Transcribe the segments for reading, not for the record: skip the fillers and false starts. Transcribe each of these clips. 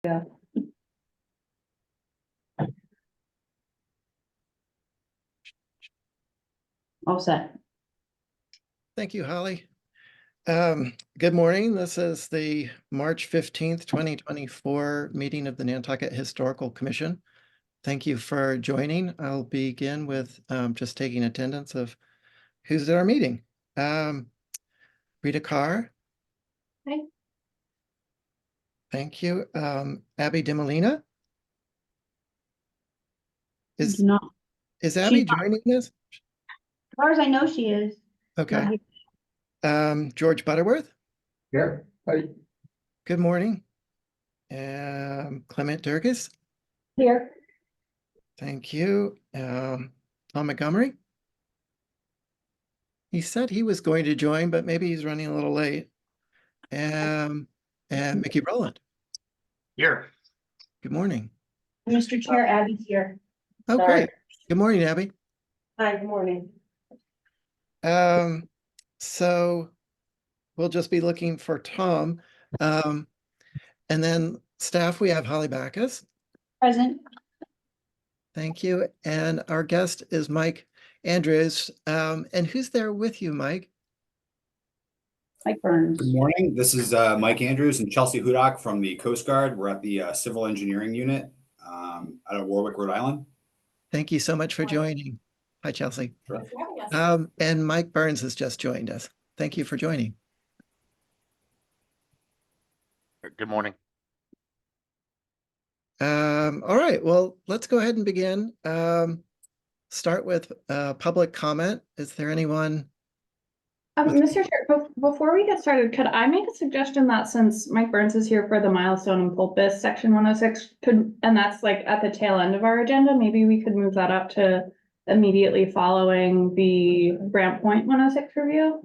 Yeah. All set. Thank you, Holly. Good morning. This is the March 15th, 2024 meeting of the Nantucket Historical Commission. Thank you for joining. I'll begin with just taking attendance of who's at our meeting. Rita Carr. Hi. Thank you. Abby DeMolina. Is Abby joining us? As far as I know, she is. Okay. George Butterworth. Here. Hi. Good morning. Clement Durgis. Here. Thank you. Tom Montgomery. He said he was going to join, but maybe he's running a little late. And Mickey Rowland. Here. Good morning. Mr. Chair, Abby's here. Oh, Sorry. great. Good morning, Abby. Hi, good morning. So we'll just be looking for Tom. And then staff, we have Holly Backus. Present. Thank you. And our guest is Mike Andrews. And who's there with you, Mike? Mike Burns. Good morning. This is Mike Andrews and Chelsea Hudak from the Coast Guard. We're at the Civil Engineering Unit out of Warwick, Rhode Island. Thank you so much for joining. Hi, Chelsea. Sure. And Mike Burns has just joined us. Thank you for joining. Good morning. All right, well, let's go ahead and begin. Start with public comment. Is there anyone? Mr. Chair, before we get started, could I make a suggestion that since Mike Burns is here for the milestone and pulpit section 106, and that's like at the tail end of our agenda, maybe we could move that up to immediately following the Grant Point 106 review?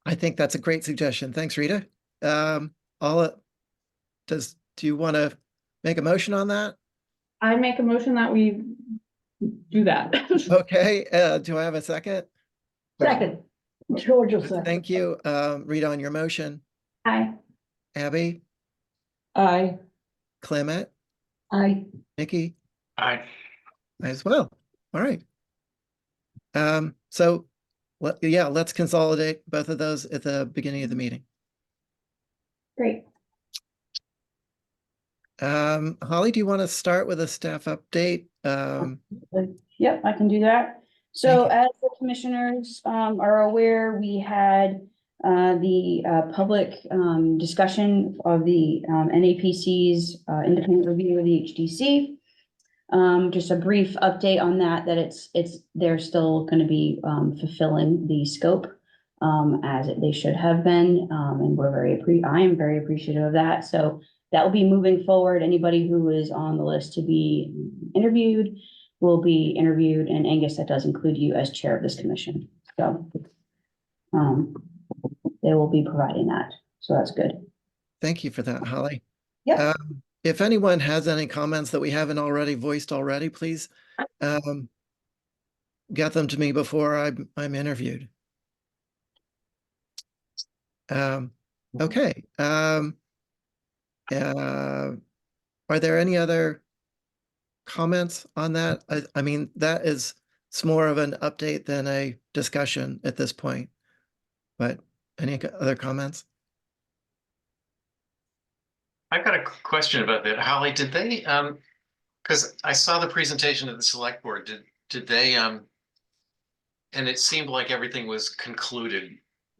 I think that's a great suggestion. Thanks, Rita. Do you want to make a motion on that? I make a motion that we do that. Okay, do I have a second? Second. George will second. Thank you. Rita, on your motion. Aye. Abby, Aye. Clement, Aye. Nikki, Aye. as well. All right. So let's consolidate both of those at the beginning of the meeting. Great. Holly, do you want to start with a staff update? Yep, I can do that. So as the commissioners are aware, we had the public discussion of the NAPC's independent review of the HDC. Just a brief update on that they're still going to be fulfilling the scope as they should have been, and I am very appreciative of that. So that will be moving forward. Anybody who is on the list to be interviewed will be interviewed, and Angus, that does include you as chair of this commission. So they will be providing that. So that's good. Thank you for that, Holly. Yeah. If anyone has any comments that we haven't already voiced please get them to me before I'm interviewed. Okay. Are there any other comments on that? I mean, it's more of an update than a discussion at this point, but any other comments? I've got a question about that. Holly, did they, because I saw the presentation of the select board, did they, and it seemed like everything was concluded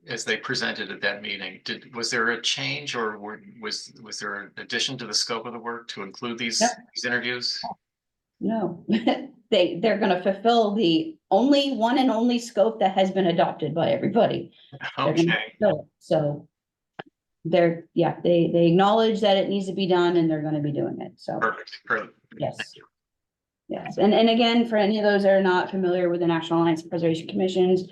as they presented at that meeting. Was there a change, or was there an addition to the scope of the work to include these interviews? No, they're going to fulfill the one and only scope that has been adopted by everybody. Okay. So they acknowledge that it needs to be done, and they're going to be doing it. So Perfect. yes. Thank you. Yes, and again, for any of those that are not familiar with the National Alliance of Preservation Commissions,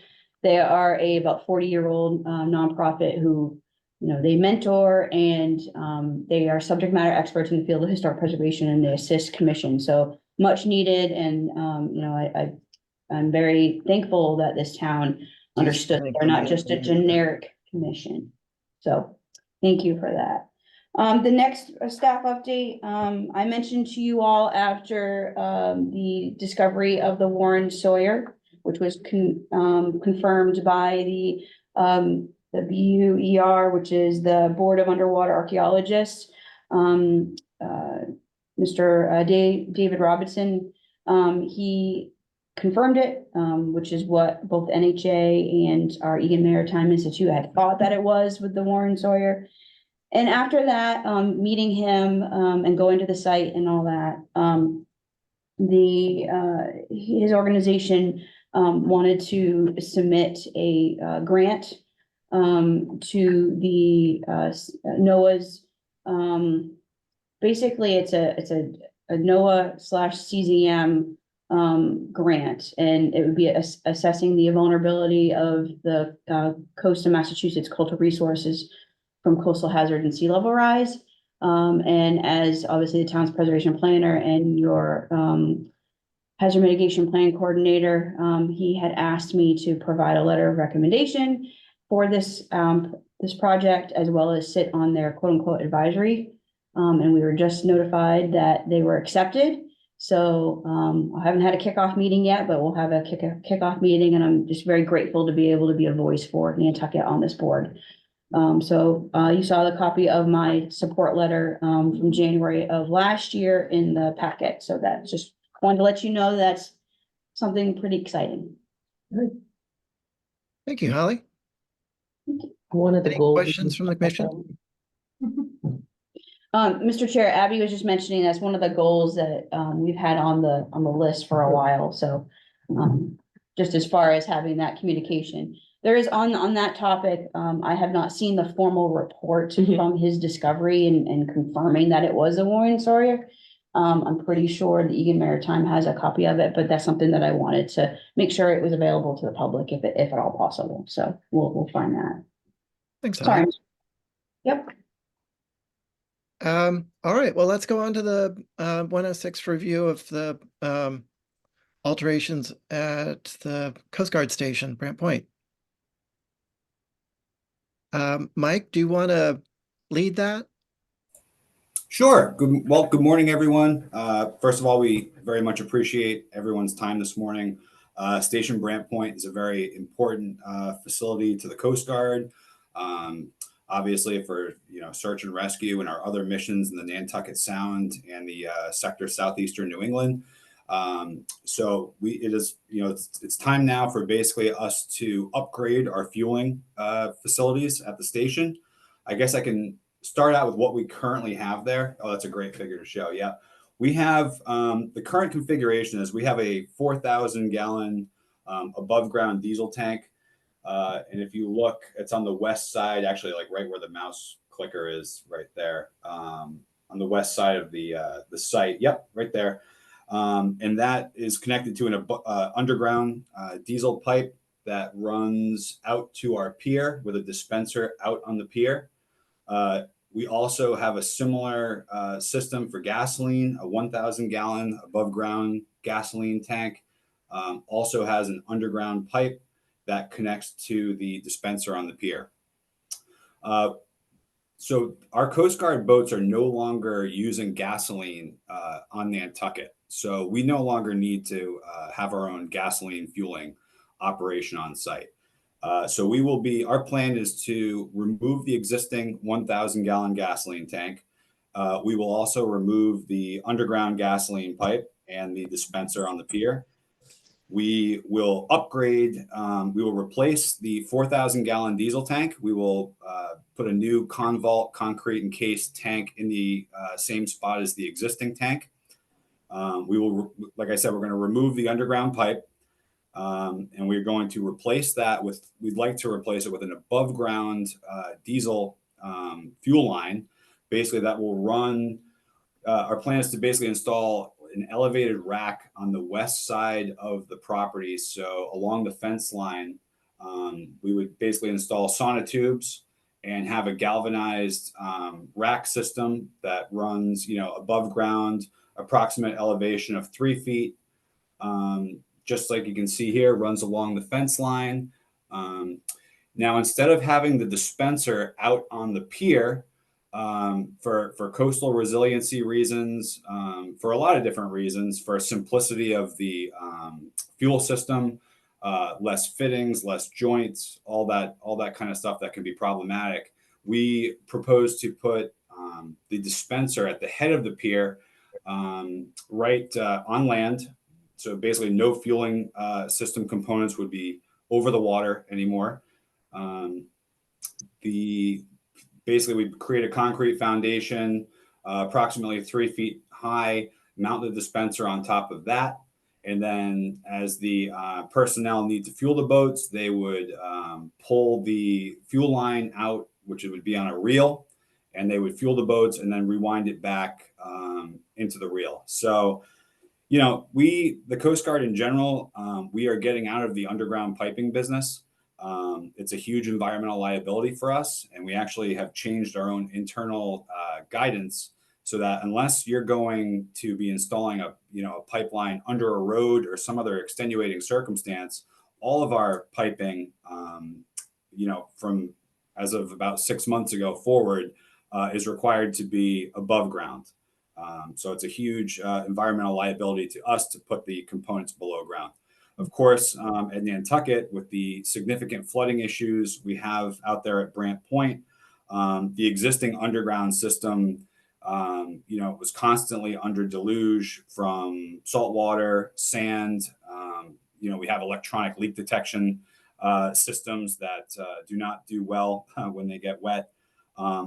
they are about 40-year-old nonprofit who, they mentor and they are subject matter experts in the field of historic preservation, and they assist commissions. So much needed, and I'm very thankful that this town understood they're not just a generic commission. So thank you for that. The next staff update, I mentioned to you all after, the discovery of the Warren Sawyer, which was confirmed by the BUER, which is the Board of Underwater Archaeologists. Mr. David Robinson, he confirmed it, which is what both NHA and our Egan Maritime Institute had thought that it was with the Warren Sawyer. And after that, meeting him, and going to the site and all that, his organization, wanted to submit a, grant, to the, NOAA's, basically it's a NOAA/CZM, grant, and it would be assessing the vulnerability of the, coast of Massachusetts coastal resources from coastal hazard and sea level rise. And as obviously the town's preservation planner and your, hazard mitigation plan coordinator, he had asked me to provide a letter of recommendation for this, this project, as well as sit on their quote unquote advisory. And we were just notified that they were accepted. So, I haven't had a kickoff meeting yet, but we'll have a kickoff meeting, and I'm just very grateful to be able to be a voice for Nantucket on this board. So, you saw the copy of my support letter, from January of last year in the packet. So that's just wanted to let you know that's something pretty exciting. Thank you, Holly. One of the Any goals. questions from the commission? Mr. Chair, Abby was just mentioning that's one of the goals that, we've had on the list for a while. So, just as far as having that communication. There is on that topic, I have not seen the formal report from his discovery and confirming that it was a Warren Sawyer. I'm pretty sure the Egan Maritime has a copy of it, but that's something that I wanted to make sure it was available to the public if at all possible. So we'll find that. Thanks, Sorry. Holly. Yep. All right, well, let's go on to the 106 review of the alterations at the Coast Guard station, Brant Point. Mike, do you want to lead that? Sure. Good morning, everyone. First of all, we very much appreciate everyone's time this morning. Station Brant Point is a very important facility to the Coast Guard. Obviously for, search and rescue and our other missions in the Nantucket Sound and the sector southeastern New England. So it's time now for basically us to upgrade our fueling facilities at the station. I guess I can start out with what we currently have there. Oh, that's a great figure to show. Yeah, we have the current configuration is we have a 4,000 gallon above ground diesel tank. And if you look, it's on the west side, actually, like right where the mouse clicker is, right there, on the west side of the site. Yep, right there. And that is connected to an underground diesel pipe that runs out to our pier with a dispenser out on the pier. We also have a similar system for gasoline, a 1,000 gallon above ground gasoline tank. Also has an underground pipe that connects to the dispenser on the pier. So our Coast Guard boats are no longer using gasoline on Nantucket. So we no longer need to have our own gasoline fueling operation on site. So our plan is to remove the existing 1,000 gallon gasoline tank. We will also remove the underground gasoline pipe and the dispenser on the pier. We will upgrade, we will replace the 4,000 gallon diesel tank. We will put a new Convault concrete encased tank in the same spot as the existing tank. Like I said, we're going to remove the underground pipe. And we're going to replace that we'd like to replace it with an above ground diesel fuel line. Basically that will run, our plan is to basically install an elevated rack on the west side of the property. So along the fence line, we would basically install sonotubes and have a galvanized rack system that runs, above ground, approximate elevation of 3 feet. Just like you can see here, runs along the fence line. Now, instead of having the dispenser out on the pier, for coastal resiliency reasons, for a lot of different reasons, for simplicity of the fuel system, less fittings, less joints, all that kind of stuff that can be problematic. We propose to put the dispenser at the head of the pier, right on land. So basically, no fueling system components would be over the water anymore. Basically, we create a concrete foundation, approximately 3 feet high, mount the dispenser on top of that. And then as the personnel need to fuel the boats, they would pull the fuel line out, which it would be on a reel, and they would fuel the boats and then rewind it back into the reel. So, you know, the Coast Guard in general, we are getting out of the underground piping business. It's a huge environmental liability for us, and we actually have changed our own internal guidance so that unless you're going to be installing a pipeline under a road or some other extenuating circumstance, all of our piping, from as of about 6 months ago forward, is required to be above ground. So it's a huge environmental liability to us to put the components below ground. Of course, at Nantucket, with the significant flooding issues we have out there at Brant Point, the existing underground system, was constantly under deluge from salt water, sand. We have electronic leak detection systems that do not do well when they get wet.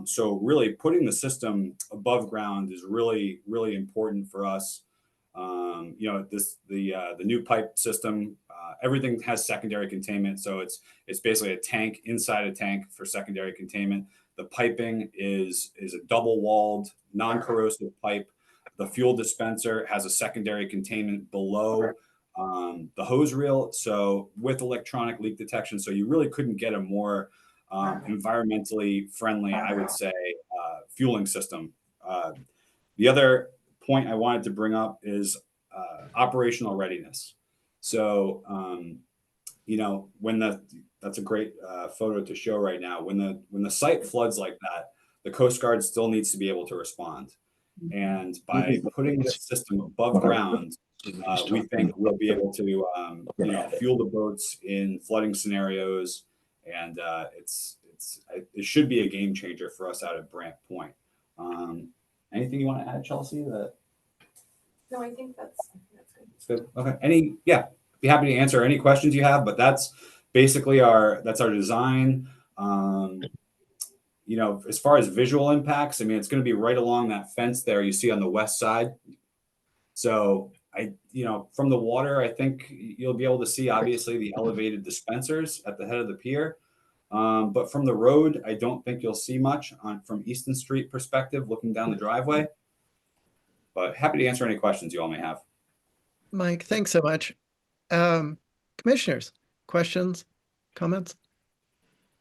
So really putting the system above ground is really, really important for us. The new pipe system, everything has secondary containment. So it's basically a tank inside a tank for secondary containment. The piping is a double walled, non-corrosive pipe. The fuel dispenser has a secondary containment below the hose reel. So with electronic leak detection, so you really couldn't get a more environmentally friendly, I would say, fueling system. The other point I wanted to bring up is operational readiness. So, that's a great photo to show right now. When the site floods like that, the Coast Guard still needs to be able to respond. And by putting this system above ground, we think we'll be able to, fuel the boats in flooding scenarios, and it should be a game changer for us out at Brant Point. Anything you want to add, Chelsea? No, I think that's good. It's good. Okay. Be happy to answer any questions you have, but that's basically our design. As far as visual impacts, I mean, it's going to be right along that fence there you see on the west side. So from the water, I think you'll be able to see obviously the elevated dispensers at the head of the pier. But from the road, I don't think you'll see much from Easton Street perspective, looking down the driveway. But happy to answer any questions you all may have. Mike, thanks so much. Commissioners, questions, comments?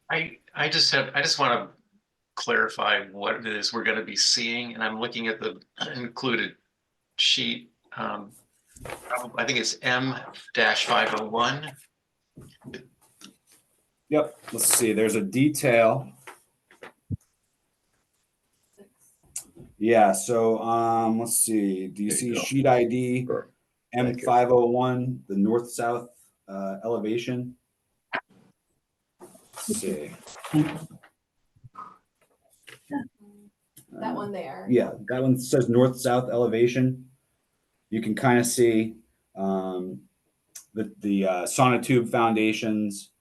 I just want to clarify what it is we're going to be seeing, and I'm looking at the included sheet. I think it's M-501. Yep. Let's see. There's a detail. Yeah. So let's see. Do you see sheet ID M501, the north-south elevation? Let's see. That one there. Yeah, that one says north-south elevation. You can kind of see the sonotube foundations.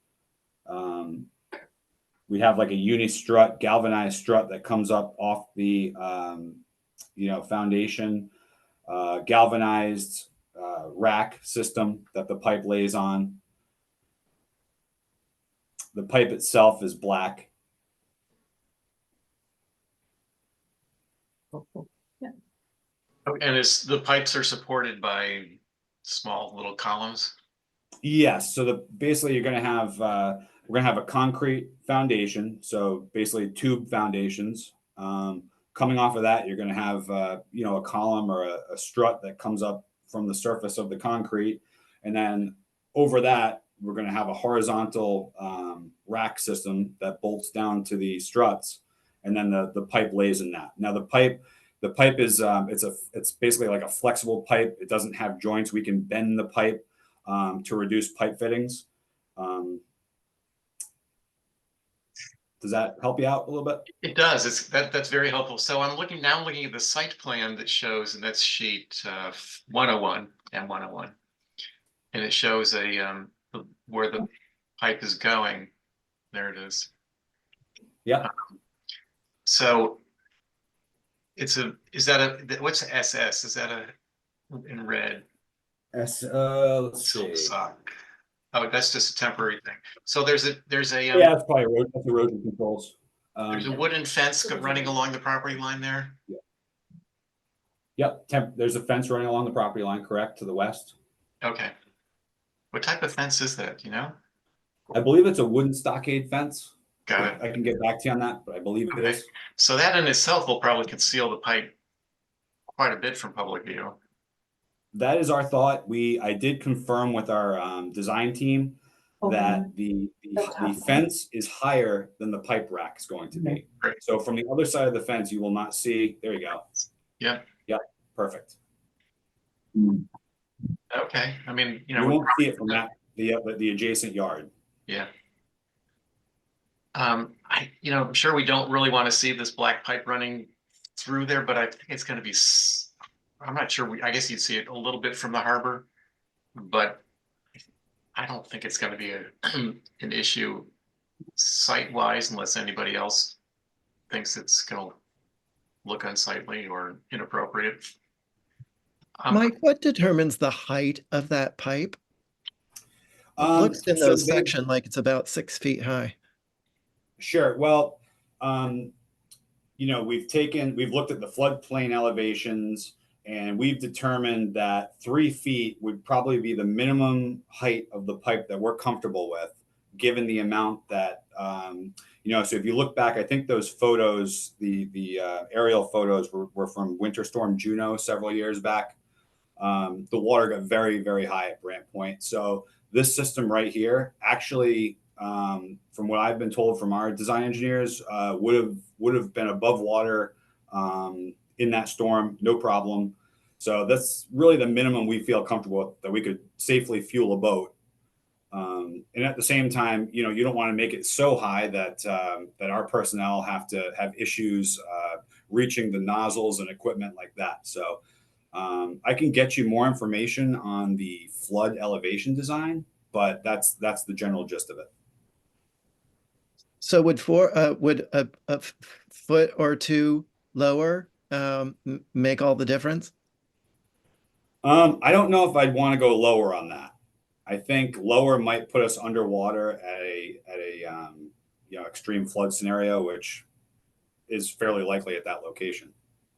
We have like a uni-strut, galvanized strut that comes up off the foundation, galvanized rack system that the pipe lays on. The pipe itself is black. And the pipes are supported by small little columns? Yes. So basically you're going to have, we're going to have a concrete foundation. So basically tube foundations. Coming off of that, you're going to have, a column or a strut that comes up from the surface of the concrete. And then over that, we're going to have a horizontal rack system that bolts down to the struts. and then the pipe lays in that. Now the pipe is it's basically like a flexible pipe. It doesn't have joints. We can bend the pipe to reduce pipe fittings. Does that help you out a little bit? It does. That's very helpful. So I'm looking at the site plan that shows, and that's sheet 101 and 101, and it shows where the pipe is going. There it is. Yeah. So is that what's SS? Is that in red? Let's see. Sock. Oh, that's just a temporary thing. So there's a Yeah, that's probably that's erosion controls. there's a wooden fence running along the property line there. Yep. There's a fence running along the property line, correct, to the west. Okay. What type of fence is that? Do you know? I believe it's a wooden stockade fence. Got it. I can get back to you on that, but I believe it is. So that in itself will probably conceal the pipe quite a bit from public view. That is our thought. I did confirm with our design team that the fence is higher than the pipe rack is going to be. Great. So from the other side of the fence, you will not see. There you go. Yeah. Yep. Perfect. Okay. I mean, You won't see it from the adjacent yard. Yeah. I'm sure we don't really want to see this black pipe running through there, but I think it's going to be. I'm not sure. I guess you'd see it a little bit from the harbor, but I don't think it's going to be an issue site-wise unless anybody else thinks it's going to look unsightly or inappropriate. Mike, what determines the height of that pipe? It looks in so those section like it's about 6 feet high. Sure. Well, we've looked at the floodplain elevations, and we've determined that 3 feet would probably be the minimum height of the pipe that we're comfortable with, given the amount that, so if you look back, I think those photos, the aerial photos were from Winter Storm Juno several years back. The water got very, very high at Brant Point. So this system right here actually, from what I've been told from our design engineers, would have been above water in that storm, no problem. So that's really the minimum we feel comfortable with, that we could safely fuel a boat. And at the same time, you don't want to make it so high that our personnel have to have issues reaching the nozzles and equipment like that. So I can get you more information on the flood elevation design, but that's the general gist of it. So would a foot or two lower make all the difference? I don't know if I'd want to go lower on that. I think lower might put us underwater at a extreme flood scenario, which is fairly likely at that location.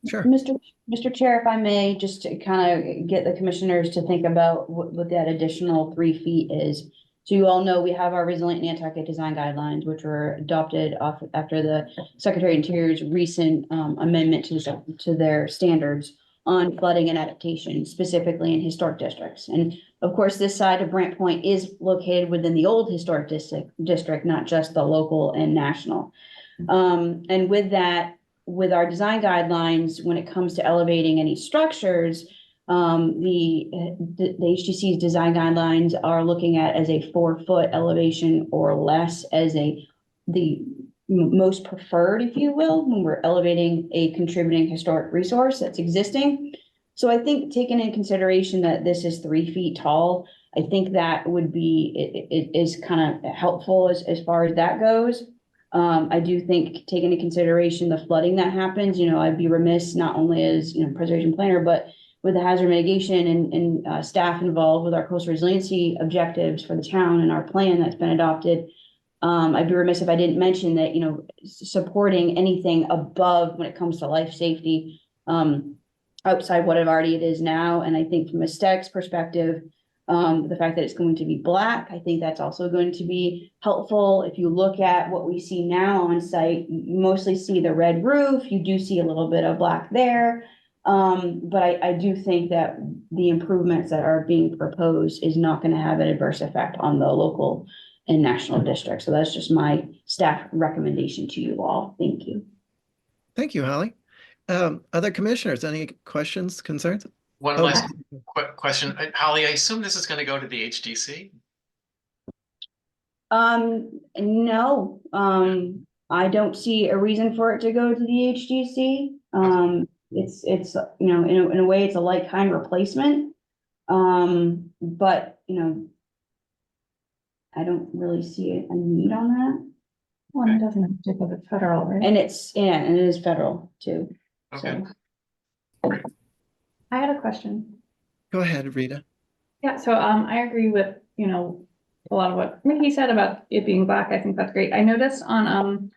Sure. Mr. Chair, if I may, just to kind of get the commissioners to think about what that additional 3 feet is. So you all know we have our Resilient Nantucket Design Guidelines, which were adopted after the Secretary of Interior's recent amendment to their standards on flooding and adaptation, specifically in historic districts. And of course, this side of Brant Point is located within the old historic district, not just the local and national. And with that, with our design guidelines, when it comes to elevating any structures, the HDC's design guidelines are looking at as a 4-foot elevation or less as the most preferred, if you will, when we're elevating a contributing historic resource that's existing. So I think taking into consideration that this is 3 feet tall, I think that would be, it is kind of helpful as far as that goes. I do think taking into consideration the flooding that happens, I'd be remiss not only as, preservation planner, but with the hazard mitigation and staff involved with our coastal resiliency objectives for the town and our plan that's been adopted. I'd be remiss if I didn't mention that, supporting anything above when it comes to life safety, outside what it already is now. And I think from a aesthetics perspective, the fact that it's going to be black, I think that's also going to be helpful. If you look at what we see now on site, you mostly see the red roof. You do see a little bit of black there. But I do think that the improvements that are being proposed is not going to have an adverse effect on the local and national district. So that's just my staff recommendation to you all. Thank you. Thank you, Holly. Other commissioners, any questions, concerns? One Oh, last question. Holly, I assume this is going to go to the HDC? No, I don't see a reason for it to go to the HGC. It's, you know, in a way, it's a like-kind replacement. But, you know, I don't really see a need on that. Well, it doesn't have to go to federal, right? And it's, yeah, and it is federal too. Okay. So, I had a question. Go ahead, Rita. Yeah, so I agree with, you know, a lot of what Mickey said about it being black. I think that's great. I noticed on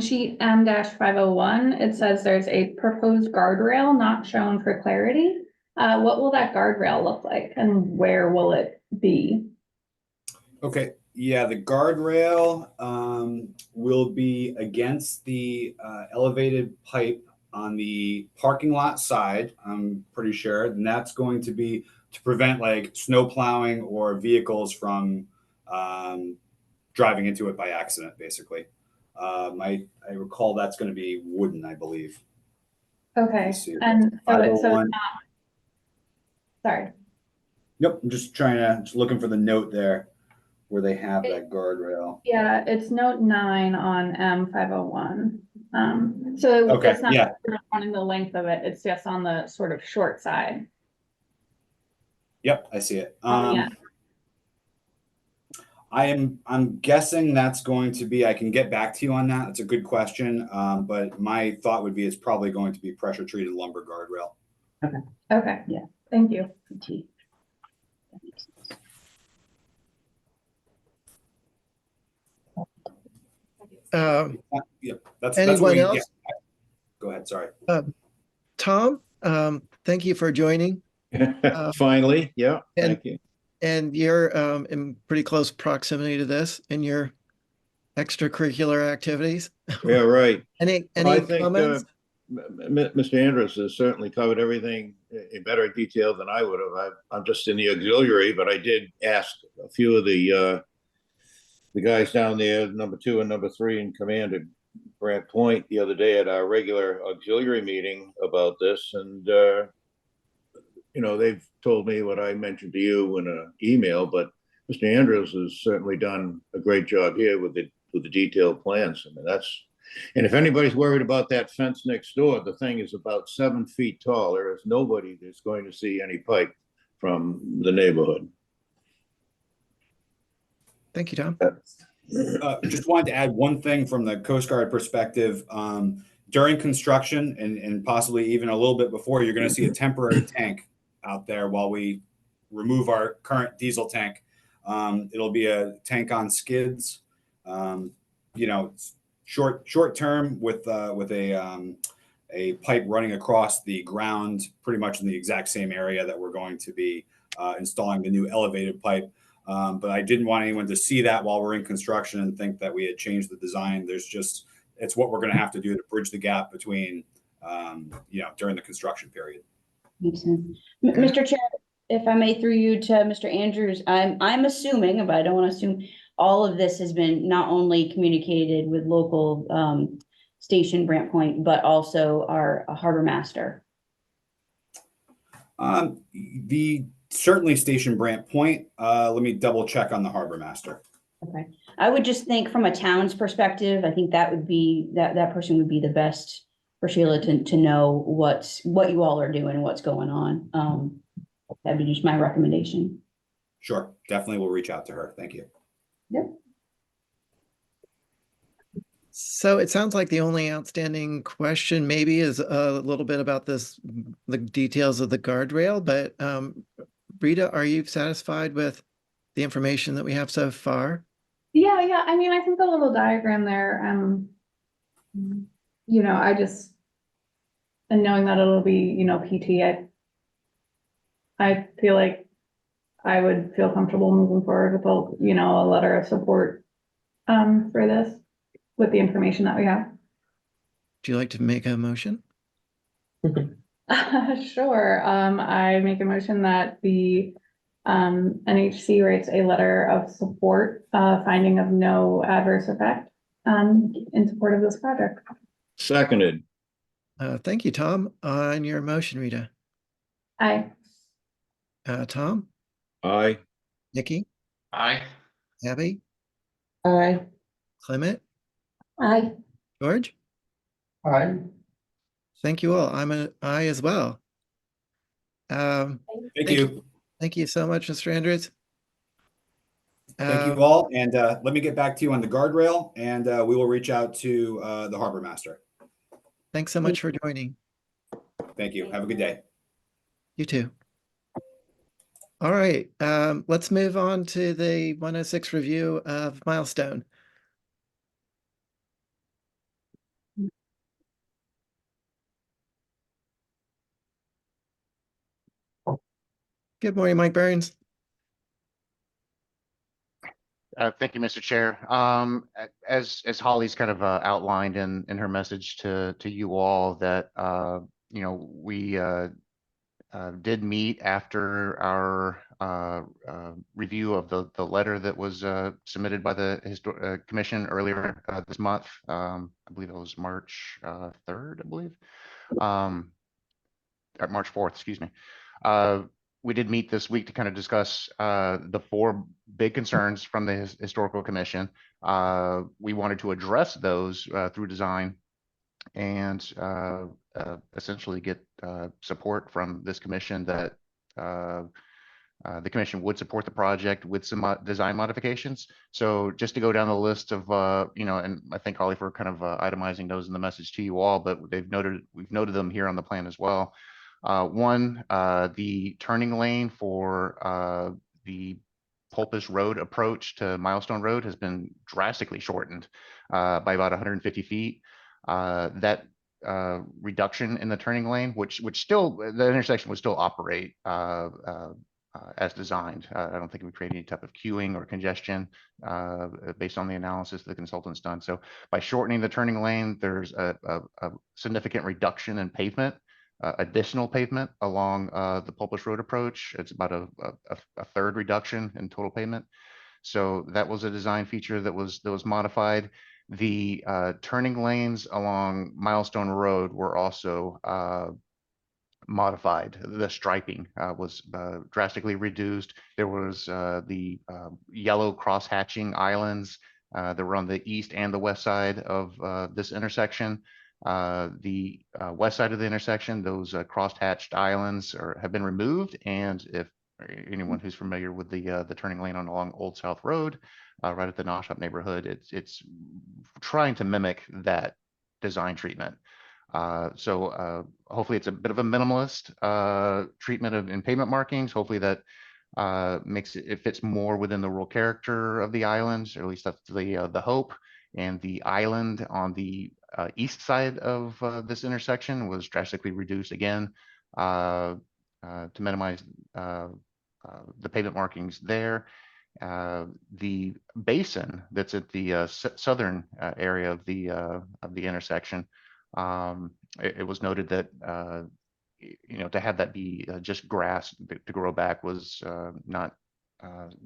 sheet M-501, it says there's a proposed guardrail not shown for clarity. What will that guardrail look like and where will it be? Okay, yeah, the guardrail will be against the elevated pipe on the parking lot side, I'm pretty sure. And that's going to be to prevent like snow plowing or vehicles from driving into it by accident, basically. I recall that's going to be wooden, I believe. Okay, Let's see. and so it's 501. not, sorry. Yep, I'm just looking for the note there where they have that guardrail. Yeah, it's note 9 on M-501. So Okay, it's not yeah. running the length of it, it's just on the sort of short side. Yep, I see it. Yeah. I'm guessing that's going to be, I can get back to you on that. It's a good question. But my thought would be it's probably going to be pressure treated lumber guardrail. Okay, Yeah. Thank you. that makes sense. Yep, that's Anyone what else? Go ahead, sorry. Tom, thank you for joining. Finally, yeah, and- thank you. And you're in pretty close proximity to this in your extracurricular activities. Yeah, right. Any I think comments? Mr. Andrews has certainly covered everything in better detail than I would have. I'm just in the auxiliary, but I did ask a few of the guys down there, number 2 and number 3 in command at Grant Point the other day at our regular auxiliary meeting about this, and you know, they've told me what I mentioned to you in an email, but Mr. Andrews has certainly done a great job here with the detailed plans. I mean, and if anybody's worried about that fence next door, the thing is about 7 feet tall. There is nobody that's going to see any pipe from the neighborhood. Thank you, Tom. Just wanted to add one thing from the Coast Guard perspective. During construction and possibly even a little bit before, you're going to see a temporary tank out there while we remove our current diesel tank. It'll be a tank on skids, you know, short term with a pipe running across the ground, pretty much in the exact same area that we're going to be installing the new elevated pipe. But I didn't want anyone to see that while we're in construction and think that we had changed the design. It's what we're going to have to do to bridge the gap between, you know, during the construction period. Makes sense. Mr. Chair, if I may, through you to Mr. Andrews, I'm assuming, but I don't want to assume, all of this has been not only communicated with local station Brant Point, but also our harbor master. Certainly station Brant Point. Let me double check on the harbor master. Okay, I would just think from a town's perspective, I think that would be, that person would be the best for Sheila to know what you all are doing, what's going on. That'd be just my recommendation. Sure, definitely we'll reach out to her. Thank you. Yep. So it sounds like the only outstanding question maybe is a little bit about the details of the guardrail, but Rita, are you satisfied with the information that we have so far? Yeah. I mean, I think the little diagram there, you know, and knowing that it'll be, you know, PT, I feel like I would feel comfortable moving forward with you know, a letter of support for this with the information that we have. Do you like to make a motion? Sure. I make a motion that the NHC writes a letter of support, finding of no adverse effect, in support of this project. Seconded. Thank you, Tom. On your motion, Rita. Aye. Tom, Aye. Nikki, Aye. Abby, Aye. Clement, Aye. George. Aye. Thank you all. I'm an aye as well. Thank Thank you. Thank you so much, Mr. Andrews. Thank you all. And let me get back to you on the guardrail, and we will reach out to the harbor master. Thanks so much for joining. Thank you. Have a good day. You too. All right, let's move on to the 106 review of milestone. Good morning, Mike Burns. Thank you, Mr. Chair. As Holly's kind of outlined in her message to you all, that we did meet after our review of the letter that was submitted by the Commission earlier this month. I believe it was March 3rd, I believe. March 4th, excuse me. We did meet this week to kind of discuss the 4 big concerns from the Historical Commission. We wanted to address those through design and essentially get support from this commission that the commission would support the project with some design modifications. So just to go down the list of, and I thank Holly for kind of itemizing those in the message to you all, but we've noted them here on the plan as well. One, the turning lane for the Pulpus Road approach to Milestone Road has been drastically shortened by about 150 feet. That reduction in the turning lane, which still, the intersection would still operate as designed. I don't think it would create any type of queuing or congestion based on the analysis the consultant's done. So by shortening the turning lane, there's a significant reduction in pavement. Additional pavement along the Pulpus Road approach. It's about a third reduction in total pavement. So that was a design feature that was modified. The turning lanes along Milestone Road were also modified. The striping was drastically reduced. There was the yellow cross hatching islands that were on the east and the west side of this intersection. The west side of the intersection, those cross-hatched islands have been removed, and if anyone who's familiar with the turning lane along Old South Road, right at the Noshop neighborhood, it's trying to mimic that design treatment. So hopefully it's a bit of a minimalist treatment in pavement markings. Hopefully that makes it fits more within the rural character of the islands, or at least that's the hope. And the island on the east side of this intersection was drastically reduced again to minimize the pavement markings there. The basin that's at the southern area of the intersection, it was noted that to have that be just grass to grow back was not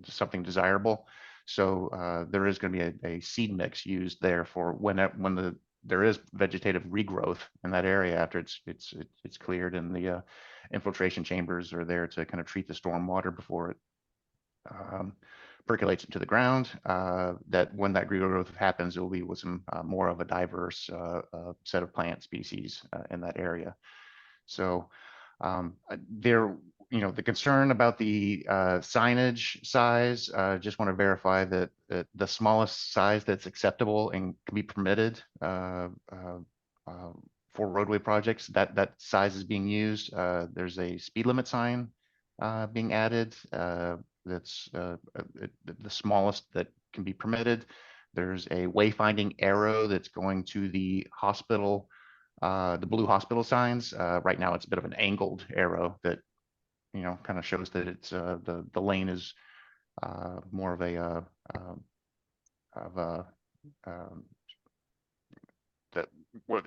something desirable. So there is going to be a seed mix used there for when there is vegetative regrowth in that area after it's cleared, and the infiltration chambers are there to kind of treat the storm water before it percolates into the ground. That when that regrowth happens, it will be with some more of a diverse set of plant species in that area. So the concern about the signage size, just want to verify that the smallest size that's acceptable and can be permitted for roadway projects, that size is being used. There's a speed limit sign being added. That's the smallest that can be permitted. There's a wayfinding arrow that's going to the hospital, the blue hospital signs. Right now it's a bit of an angled arrow that kind of shows that it's the lane is more of a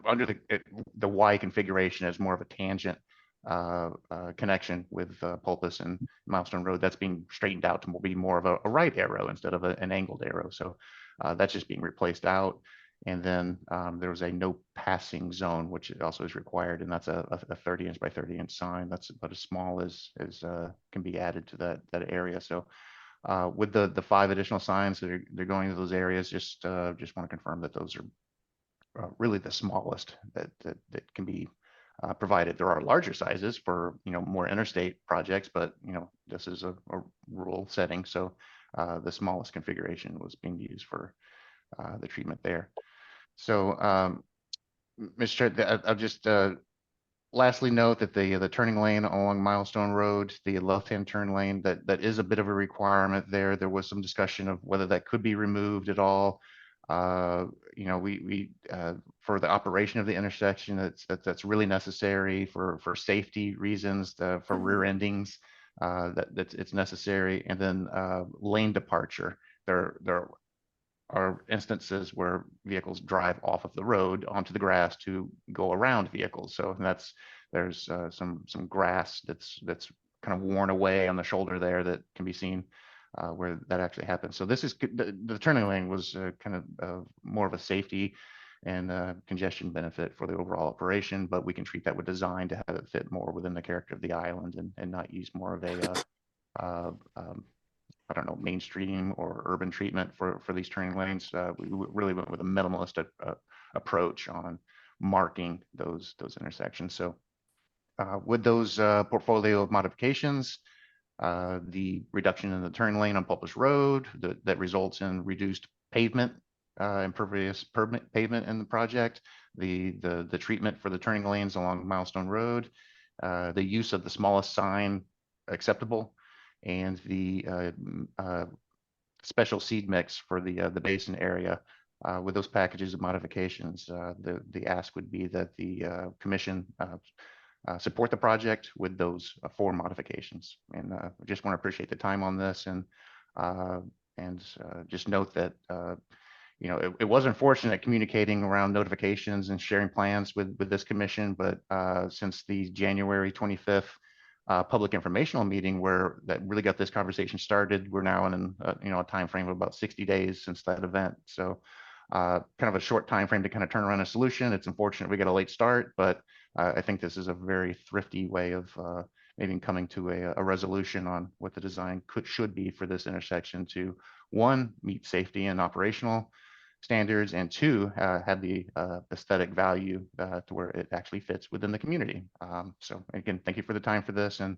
under the Y configuration is more of a tangent connection with Pulpus and Milestone Road. That's being straightened out to be more of a right arrow instead of an angled arrow. So that's just being replaced out. And then there was a no passing zone, which also is required, and that's a 30-inch by 30-inch sign. That's about as small as can be added to that area. So with the 5 additional signs that they're going to those areas, just want to confirm that those are really the smallest that can be provided. There are larger sizes for more interstate projects, but this is a rural setting, so the smallest configuration was being used for the treatment there. So, Mr. Chair, I'll just lastly note that the turning lane along Milestone Road, the left-hand turn lane, that is a bit of a requirement there. There was some discussion of whether that could be removed at all. We for the operation of the intersection, that's really necessary for safety reasons, for rear endings, that it's necessary. And then lane departure. There are instances where vehicles drive off of the road onto the grass to go around vehicles. So there's some grass that's kind of worn away on the shoulder there that can be seen where that actually happens. So this is the turning lane was kind of more of a safety and congestion benefit for the overall operation, but we can treat that with design to have it fit more within the character of the island and not use more of a I don't know, mainstream or urban treatment for these turning lanes. We really went with a minimalist approach on marking those intersections. So with those portfolio of modifications, the reduction in the turn lane on Pulpus Road that results in reduced pavement, impervious pavement in the project, the treatment for the turning lanes along Milestone Road, the use of the smallest sign acceptable, and the special seed mix for the basin area. With those packages of modifications, the ask would be that the commission support the project with those 4 modifications. And I just want to appreciate the time on this and just note that it was unfortunate communicating around notifications and sharing plans with this commission, but since the January 25th public informational meeting where that really got this conversation started, we're now in a time frame of about 60 days since that event. So kind of a short time frame to kind of turn around a solution. It's unfortunate we got a late start, but I think this is a very thrifty way of maybe coming to a resolution on what the design should be for this intersection to, 1, meet safety and operational standards, and 2, have the aesthetic value to where it actually fits within the community. So again, thank you for the time for this, and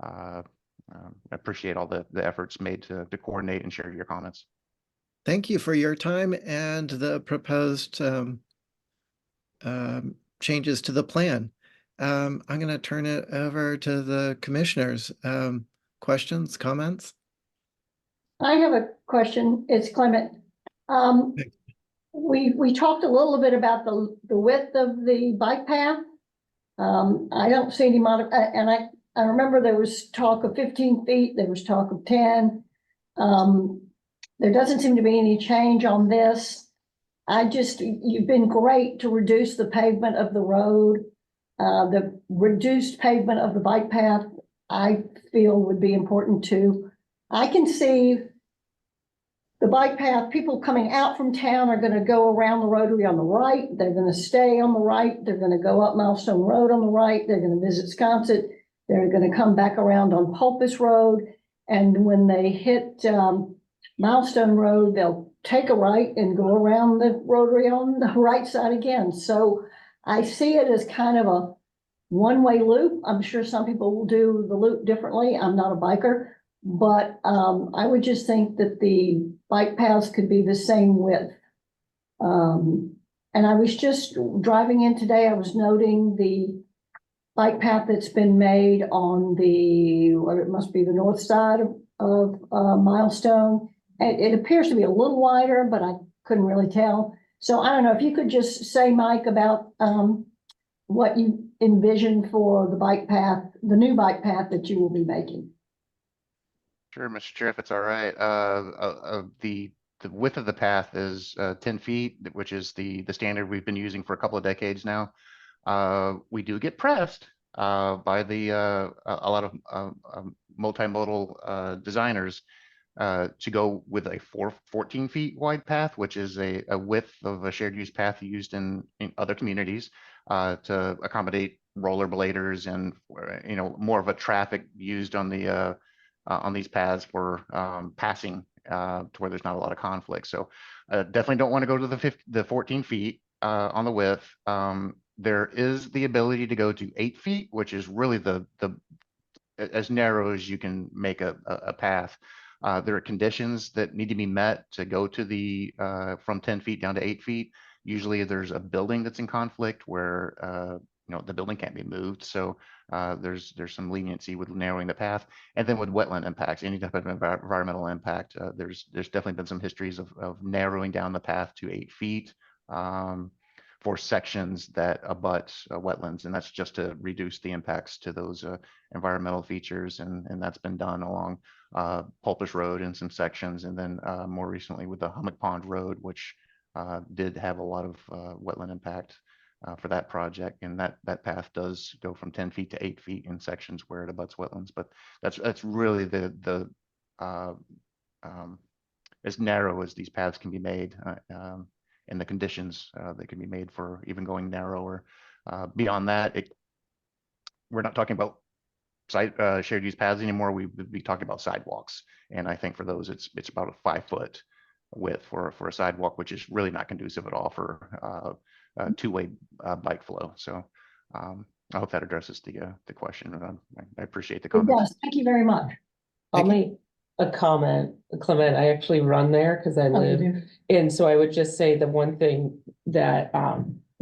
I appreciate all the efforts made to coordinate and share your comments. Thank you for your time and the proposed changes to the plan. I'm going to turn it over to the commissioners. Questions, comments? I have a question. It's Clement. We talked a little bit about the width of the bike path. I don't see any and I remember there was talk of 15 feet. There was talk of 10. There doesn't seem to be any change on this. You've been great to reduce the pavement of the road. The reduced pavement of the bike path, I feel would be important too. I can see the bike path, people coming out from town are going to go around the rotary on the right. They're going to stay on the right. They're going to go up Milestone Road on the right. They're going to visit Sconset. They're going to come back around on Pulpus Road. And when they hit Milestone Road, they'll take a right and go around the rotary on the right side again. So I see it as kind of a one-way loop. I'm sure some people will do the loop differently. I'm not a biker, but I would just think that the bike paths could be the same width. And I was just driving in today, I was noting the bike path that's been made on it must be the north side of Milestone. And it appears to be a little wider, but I couldn't really tell. So I don't know if you could just say, Mike, about what you envision for the bike path, the new bike path that you will be making. Sure, Mr. Chair, if it's all right. The width of the path is 10 feet, which is the standard we've been using for a couple of decades now. We do get pressed by a lot of multimodal designers to go with a 14 feet wide path, which is a width of a shared use path used in other communities to accommodate rollerbladers and, you know, more of a traffic used on the on these paths for passing to where there's not a lot of conflict. So definitely don't want to go to the 14 feet on the width. There is the ability to go to 8 feet, which is really the as narrow as you can make a path. There are conditions that need to be met to go to the from 10 feet down to 8 feet. Usually there's a building that's in conflict where you know, the building can't be moved. So there's some leniency with narrowing the path. And then with wetland impacts, any type of environmental impact, there's definitely been some histories of narrowing down the path to 8 feet for sections that abut wetlands. And that's just to reduce the impacts to those environmental features. And that's been done along Pulpus Road in some sections. And then more recently with the Hummock Pond Road, which did have a lot of wetland impact for that project. And that path does go from 10 feet to 8 feet in sections where it abuts wetlands. But that's really the as narrow as these paths can be made and the conditions that can be made for even going narrower. Beyond that, we're not talking about shared use paths anymore. We would be talking about sidewalks. And I think for those, it's about a 5 foot width for a sidewalk, which is really not conducive at all for two-way bike flow. So I hope that addresses the question. I appreciate the comments. Yes, thank you very much. I'll make a comment, Clement. I actually run there because I live, and so I would just say the one thing that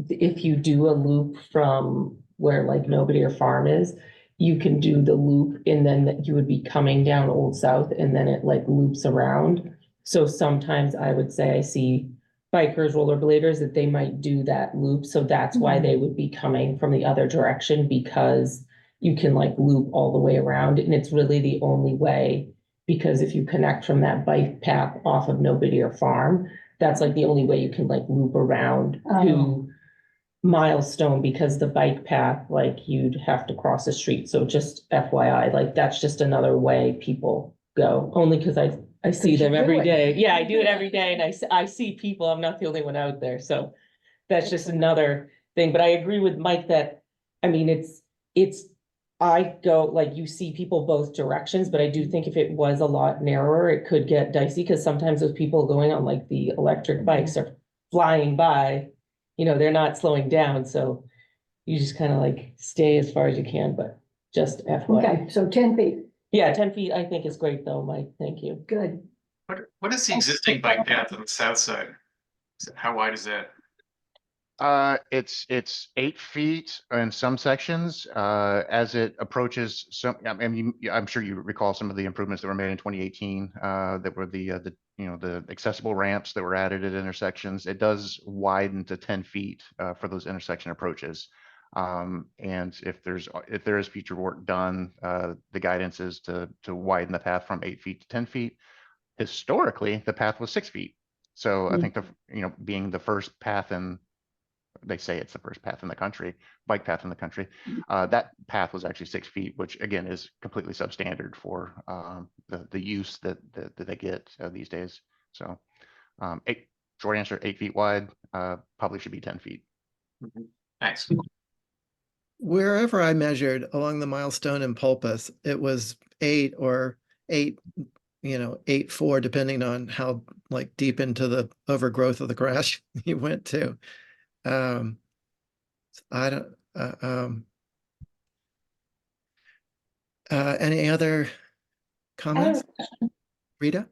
if you do a loop from where like Nobody or Farm is, you can do the loop and then you would be coming down Old South and then it like loops around. So sometimes I would say I see bikers, rollerbladers that they might do that loop. So that's why they would be coming from the other direction, because you can like loop all the way around. And it's really the only way, because if you connect from that bike path off of Nobody or Farm, that's like the only way you can like loop around to Milestone, because the bike path, like you'd have to cross the street. So just FYI, like that's just another way people go, only because I see them every day. Yeah, I do it every day and I see people. I'm not the only one out there. So that's just another thing. But I agree with Mike that, I mean, I go, like, you see people both directions, but I do think if it was a lot narrower, it could get dicey, because sometimes those people going on like the electric bikes are flying by, you know, they're not slowing down. So you just kind of like stay as far as you can, but just FYI. Okay, so 10 feet, Yeah, 10 feet, I think is great though, Mike. Thank you. good. What is the existing bike path on the south side? How wide is that? It's 8 feet in some sections as it approaches some. I mean, I'm sure you recall some of the improvements that were made in 2018 that were the you know, the accessible ramps that were added at intersections. It does widen to 10 feet for those intersection approaches. And if there is future work done, the guidance is to widen the path from 8 feet to 10 feet. Historically, the path was 6 feet. So I think you know, being the first path in, they say it's the first path in the country, bike path in the country. That path was actually 6 feet, which again is completely substandard for the use that they get these days. So short answer, 8 feet wide, probably should be 10 feet. Thanks. Wherever I measured along the Milestone and Pulpus, it was 8 or 8, you know, 8.4, depending on how like deep into the overgrowth of the grass you went to. I don't, any other comments? Rita?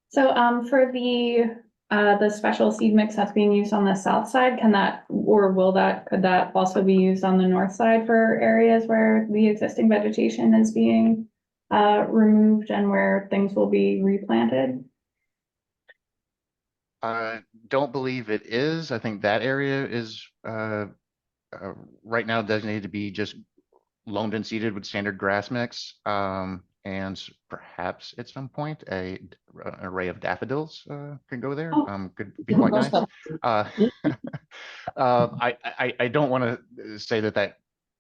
So for the special seed mix that's being used on the south side, could that also be used on the north side for areas where the existing vegetation is being removed and where things will be replanted? Don't believe it is. I think that area is right now designated to be just loamed and seeded with standard grass mix. And perhaps at some point an array of daffodils could go there. Could be quite nice. I don't want to say that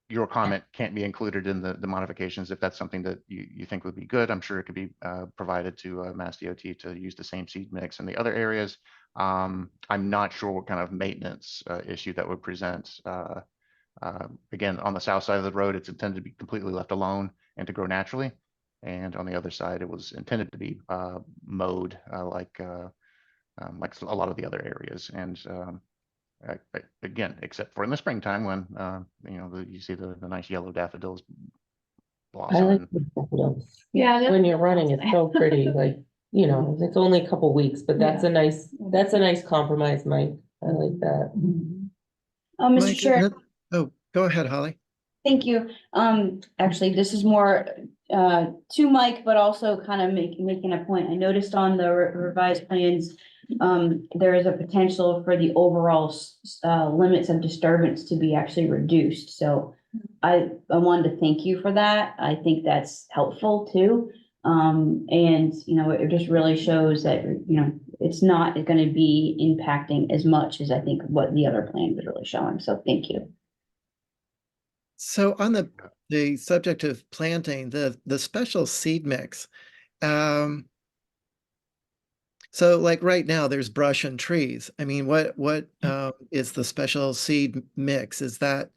your comment can't be included in the modifications. If that's something that you think would be good, I'm sure it could be provided to Mass DOT to use the same seed mix in the other areas. I'm not sure what kind of maintenance issue that would present. Again, on the south side of the road, it's intended to be completely left alone and to grow naturally. And on the other side, it was intended to be mowed like a lot of the other areas. And again, except for in the springtime when you see the nice yellow daffodils I blossom. like the daffodils. Yeah. When you're running, it's so pretty, like, it's only a couple weeks, but that's a nice compromise, Mike. I like that. Mr. Mike, Chair, oh, go ahead, Holly. thank you. Actually, this is more to Mike, but also kind of making a point. I noticed on the revised plans, there is a potential for the overall limits of disturbance to be actually reduced. So I wanted to thank you for that. I think that's helpful too. And it just really shows that, it's not going to be impacting as much as I think what the other plan was really showing. So thank you. So on the subject of planting, the special seed mix, so like right now there's brush and trees. I mean, what is the special seed mix? Is that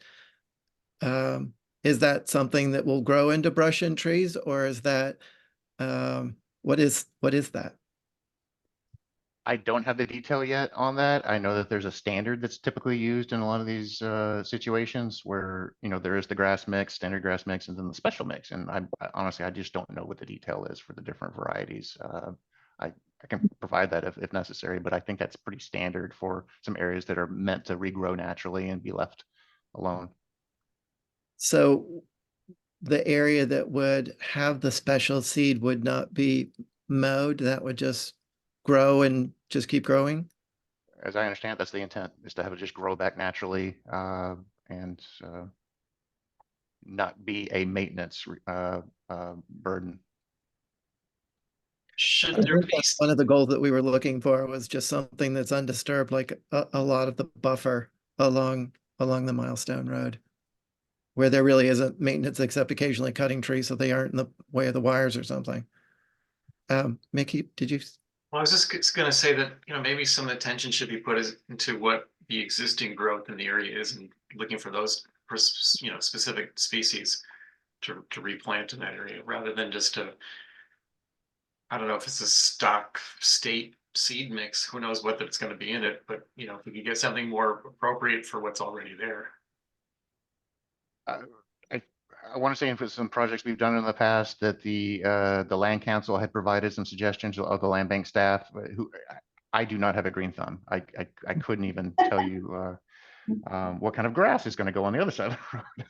something that will grow into brush and trees, or is that what is that? I don't have the detail yet on that. I know that there's a standard that's typically used in a lot of these situations where, there is the grass mix, standard grass mix, and then the special mix. And honestly, I just don't know what the detail is for the different varieties. I can provide that if necessary, but I think that's pretty standard for some areas that are meant to regrow naturally and be left alone. So the area that would have the special seed would not be mowed, that would just grow and just keep growing? As I understand, that's the intent, is to have it just grow back naturally and not be a maintenance burden. Should I there think be, that's one of the goals that we were looking for, was just something that's undisturbed, like a lot of the buffer along the Milestone Road, where there really isn't maintenance except occasionally cutting trees so they aren't in the way of the wires or something. Mickey, did you? well, I was just gonna say that, maybe some attention should be put into what the existing growth in the area is and looking for those, specific species to replant in that area, rather than just I don't know if it's a stock state seed mix, who knows what that's gonna be in it, but if we could get something more appropriate for what's already there. I want to say for some projects we've done in the past that the land council had provided some suggestions of the land bank staff who I do not have a green thumb. I couldn't even tell you what kind of grass is going to go on the other side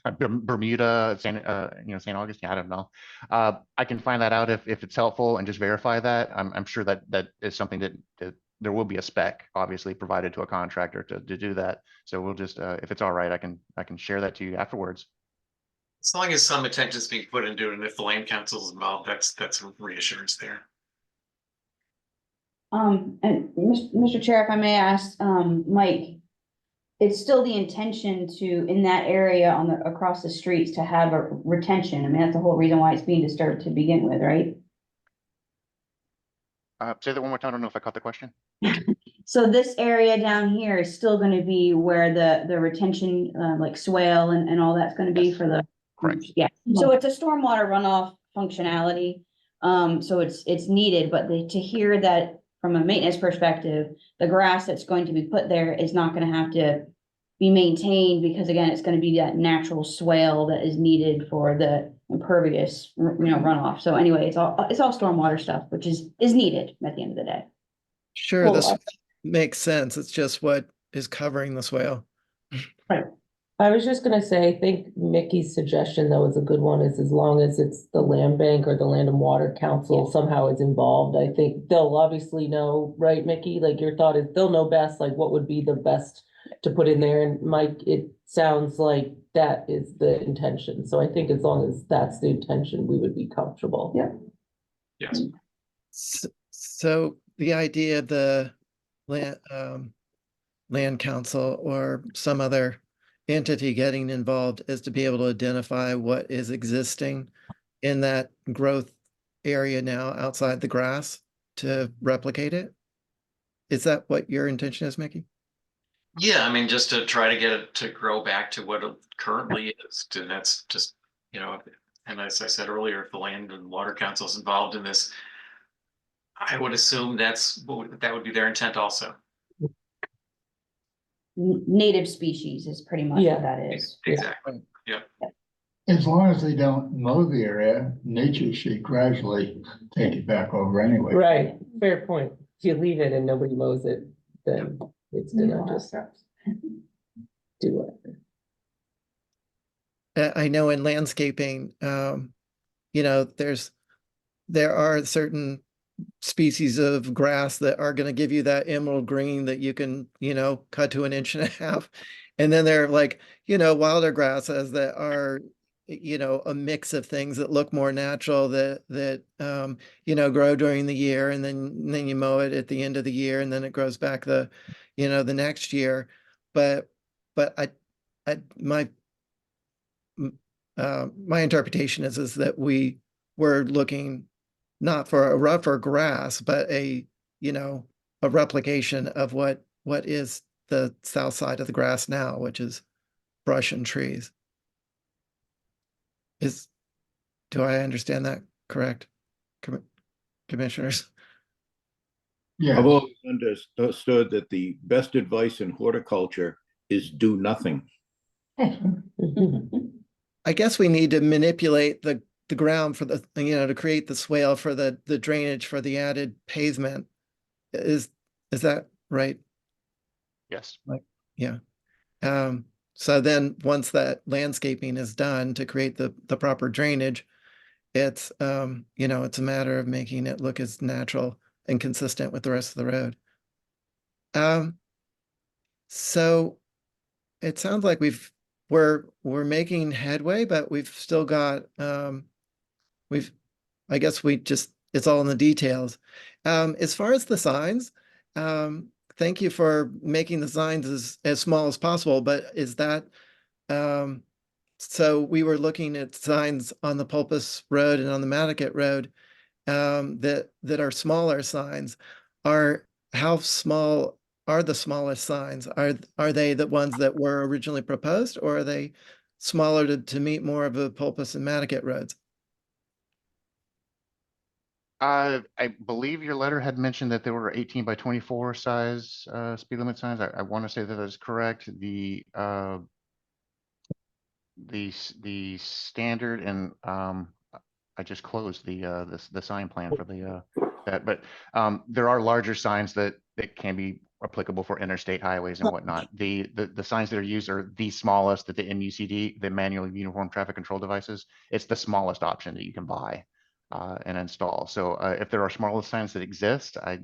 of the road. Bermuda, St. Augustine, I don't know. I can find that out if it's helpful and just verify that. I'm sure that is something that there will be a spec obviously provided to a contractor to do that. So we'll just, if it's all right, I can share that to you afterwards. As long as some attention is being put into it, and if the land council is involved, that's reassurance there. And Mr. Chair, if I may ask, Mike, it's still the intention to, in that area across the streets, to have a retention. I mean, that's the whole reason why it's being disturbed to begin with, right? Say that one more time. I don't know if I caught the question. So this area down here is still going to be where the retention, like swale and all that's going to be Yes. for the. Correct. Yeah, so it's a stormwater runoff functionality. So it's needed, but to hear that from a maintenance perspective, the grass that's going to be put there is not going to have to be maintained, because again, it's going to be that natural swale that is needed for the impervious, runoff. So anyway, it's all stormwater stuff, which is needed at the end of the day. Sure, Well, this makes sense. It's just what is covering the swale. I was just gonna say, I think Mickey's suggestion though is a good one, is as long as it's the land bank or the land and water council somehow is involved, I think they'll obviously know, right, Mickey? Like your thought is they'll know best, like what would be the best to put in there. And Mike, it sounds like that is the intention. So I think as long as that's the intention, we would be comfortable. Yeah. Yes. So the idea of the land council or some other entity getting involved is to be able to identify what is existing in that growth area now outside the grass to replicate it? Is that what your intention is, Mickey? Yeah, I mean, just to try to get it to grow back to what it currently is, and that's just, and as I said earlier, if the Land and Water Council is involved in this, I would assume that would be their intent also. Native species is pretty much Yeah. what that is. Exactly. As long as they don't mow the area, nature should gradually take it back over anyway. Right, fair point. If you leave it and nobody mows it, then it's gonna just do whatever. I know in landscaping, there are certain species of grass that are going to give you that emerald green that you can, cut to 1.5 inches. And then there are like, wilder grasses that are, a mix of things that look more natural that grow during the year, and then you mow it at the end of the year, and then it grows back the next year. But my interpretation is that we were looking not for a rougher grass, but a replication of what is the south side of the grass now, which is brush and trees. Do I understand that correct, commissioners? Yeah. I've always understood that the best advice in horticulture is do nothing. I guess we need to manipulate the ground for the, to create the swale for the drainage for the added pavement. Is that right? Yes. Yeah. So then once that landscaping is done to create the proper drainage, it's, it's a matter of making it look as natural and consistent with the rest of the road. So it sounds like we're making headway, but we've still got, I guess it's all in the details. As far as the signs, thank you for making the signs as small as possible, but is that, so we were looking at signs on the Pulpus Road and on the Nantucket Road, that are smaller signs. How small are the smallest signs? Are they the ones that were originally proposed, or are they smaller to meet more of the Pulpus and Nantucket roads? I believe your letter had mentioned that there were 18 by 24 size speed limit signs. I want to say that is correct. The standard, and I just closed the sign plan for that, but there are larger signs that can be applicable for interstate highways and whatnot. The signs that are used are the smallest, that the MUCD, the manual uniform traffic control devices. It's the smallest option that you can buy and install. So if there are smaller signs that exist, I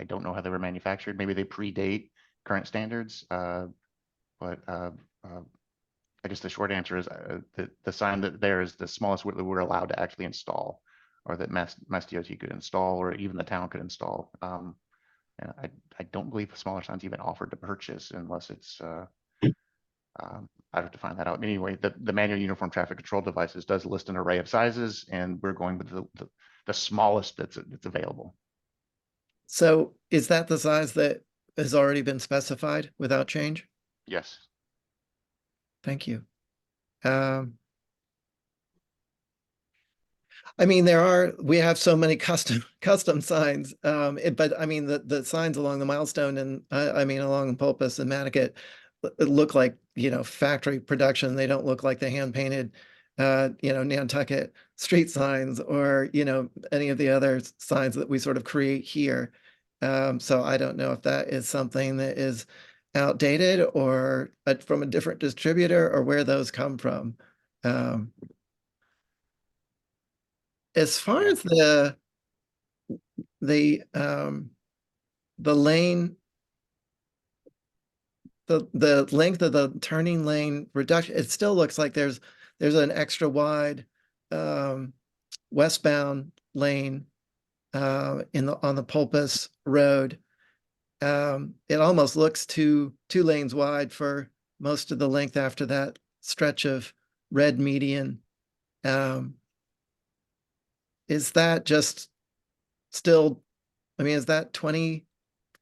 don't know how they were manufactured. Maybe they predate current standards, but I guess the short answer is the sign that there is the smallest we're allowed to actually install, or that Mass DOT could install, or even the town could install. And I don't believe smaller signs even offered to purchase unless it's I'd have to find that out. Anyway, the manual uniform traffic control devices does list an array of sizes, and we're going with the smallest that's available. So is that the size that has already been specified without change? Yes. Thank you. I mean, we have so many custom signs, but I mean, the signs along the milestone and along the Pulpus and Nantucket look like, factory production. They don't look like the hand painted, Nantucket street signs, or, any of the other signs that we sort of create here. So I don't know if that is something that is outdated or from a different distributor, or where those come from. As far as the lane, the length of the turning lane reduction, it still looks like there's an extra wide westbound lane on the Pulpus Road. It almost looks two lanes wide for most of the length after that stretch of red median. Is that just still, I mean, is that 20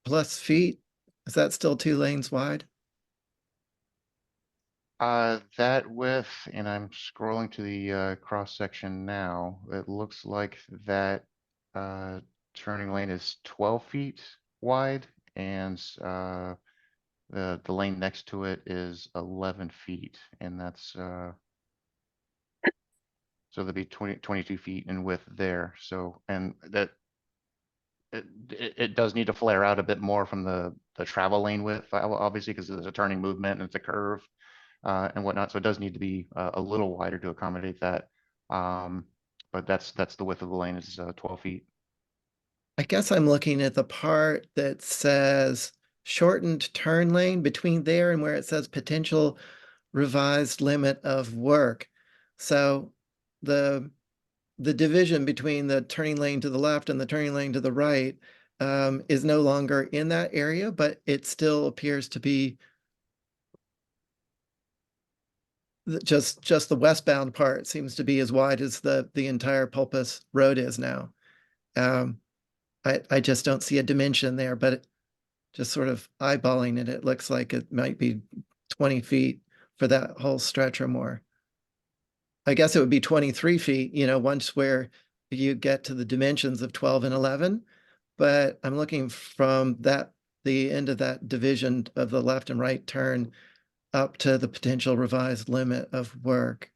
plus feet? Is that still 2 lanes wide? That width, and I'm scrolling to the cross section now, it looks like that turning lane is 12 feet wide, and the lane next to it is 11 feet, and that's so there'd be 22 feet in width there. So, and that it does need to flare out a bit more from the travel lane width, obviously, because there's a turning movement and it's a curve and whatnot. So it does need to be a little wider to accommodate that. But that's the width of the lane is 12 feet. I guess I'm looking at the part that says shortened turn lane between there and where it says potential revised limit of work. So the division between the turning lane to the left and the turning lane to the right is no longer in that area, but it still appears to be just the westbound part seems to be as wide as the entire Pulpus Road is now. I just don't see a dimension there, but just sort of eyeballing it, it looks like it might be 20 feet for that whole stretch or more. I guess it would be 23 feet, you know, once where you get to the dimensions of 12 and 11. But I'm looking from the end of that division of the left and right turn up to the potential revised limit of work.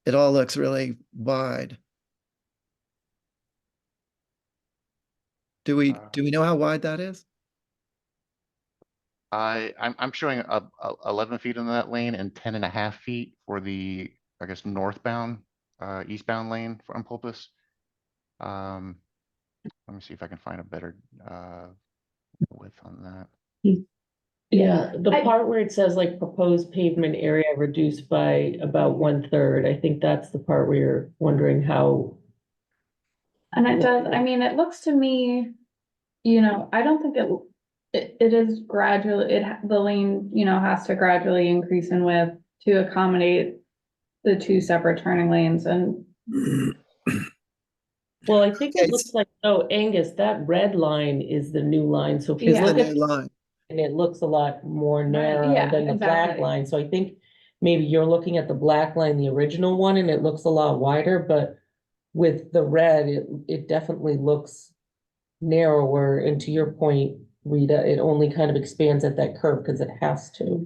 It all looks really wide. Do we know how wide that is? I'm showing 11 feet in that lane and 10.5 feet for the, I guess, northbound, eastbound lane from Pulpus. Let me see if I can find a better width on that. Yeah, the part where it says like proposed pavement area reduced by about 1/3, I think that's the part where you're wondering how. And it does, I mean, it looks to me, you know, I don't think it is gradually, the lane, you know, has to gradually increase in width to accommodate the 2 separate turning lanes and. Well, I think it looks like, oh, Angus, that red line is the new line, so if you Is the look new at, line. and it looks a lot more narrow yeah, than the black exactly. line, so I think maybe you're looking at the black line, the original one, and it looks a lot wider, but with the red, it definitely looks narrower, and to your point, Rita, it only kind of expands at that curve because it has to.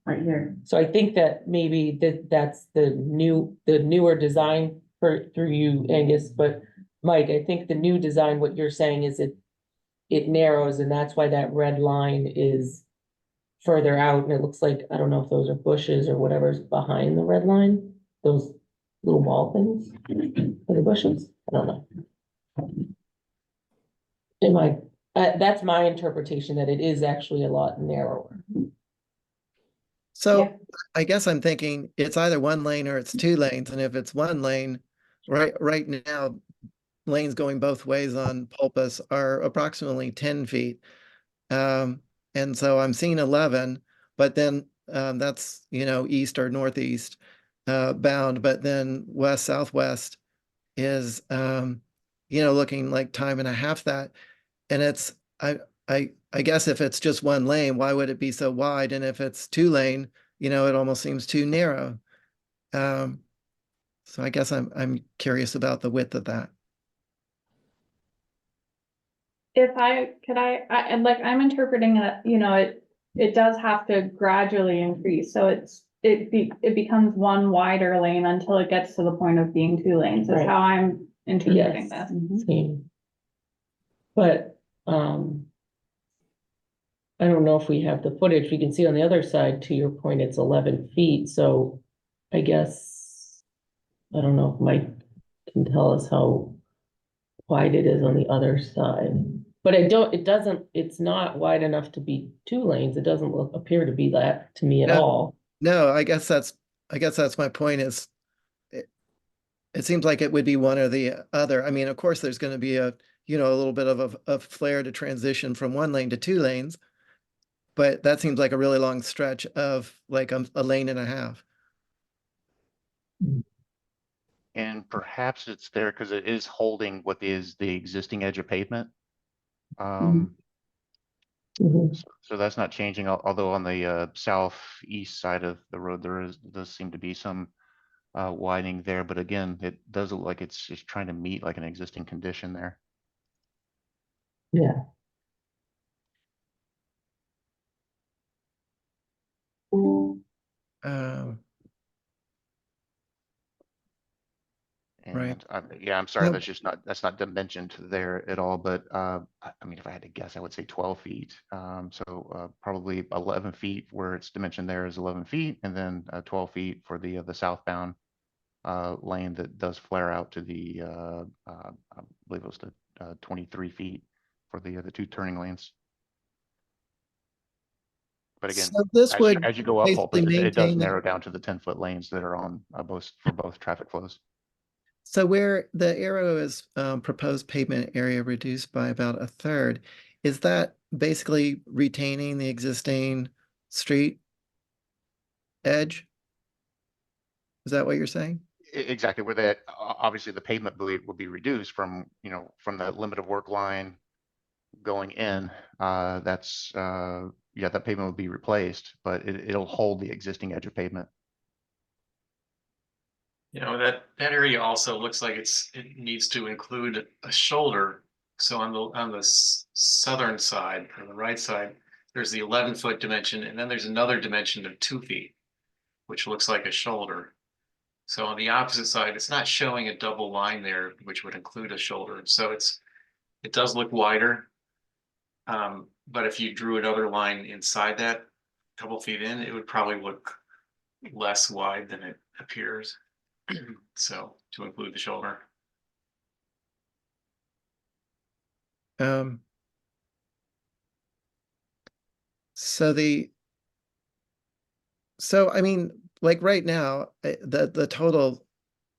Right here. So I think that maybe that's the newer design through you, Angus, but Mike, I think the new design, what you're saying is it narrows, and that's why that red line is further out, and it looks like, I don't know if those are bushes or whatever's behind the red line, those little wall things, are they bushes? I don't know. That's my interpretation, that it is actually a lot narrower. So Yeah. I guess I'm thinking it's either 1 lane or it's 2 lanes. And if it's 1 lane, right now, lanes going both ways on Pulpus are approximately 10 feet. And so I'm seeing 11, but then that's, you know, east or northeast bound, but then west southwest is, you know, looking like time and a half that. And it's, I guess if it's just 1 lane, why would it be so wide? And if it's 2 lane, you know, it almost seems too narrow. So I guess I'm curious about the width of that. If and like, I'm interpreting it, you know, it does have to gradually increase, so it becomes 1 wider lane until it gets to the point of being 2 lanes, is Right. how I'm interpreting Yes. this. Same. But, I don't know if we have the footage. We can see on the other side, to your point, it's 11 feet, so I guess, I don't know if Mike can tell us how wide it is on the other side. But it's not wide enough to be 2 lanes. It doesn't appear to be that to me at No. all. No, I guess that's my point is it seems like it would be one or the other. I mean, of course, there's going to be a little bit of a flare to transition from 1 lane to 2 lanes. but that seems like a really long stretch of like a lane and a half. And perhaps it's there because it is holding what is the existing edge of pavement. Mhm. So that's not changing, although on the southeast side of the road, does seem to be some widening there. But again, it does look like it's just trying to meet like an existing condition there. Yeah. Um, Right. And yeah, I'm sorry, No. that's not mentioned there at all, but I mean, if I had to guess, I would say 12 feet. So probably 11 feet where it's dimensioned there is 11 feet, and then 12 feet for the southbound lane that does flare out to the, I believe it was the 23 feet for the two turning lanes. But again, So this would as you go up basically Pulpus, it does maintain that. narrow down to the 10-foot lanes that are on for both traffic flows. So where the arrow is proposed pavement area reduced by about a third, is that basically retaining the existing street edge? Is that what you're saying? Exactly, where that obviously the pavement would be reduced from, from the limit of work line going in. That's yeah, that pavement would be replaced, but it'll hold the existing edge of pavement. That area also looks like it needs to include a shoulder. So on the southern side, on the right side, there's the 11-foot dimension, and then there's another dimension of 2 feet, which looks like a shoulder. So on the opposite side, it's not showing a double line there, which would include a shoulder. So it does look wider. But if you drew another line inside that, a couple feet in, it would probably look less wide than it appears. So to include the shoulder. So I mean, like right now, the total,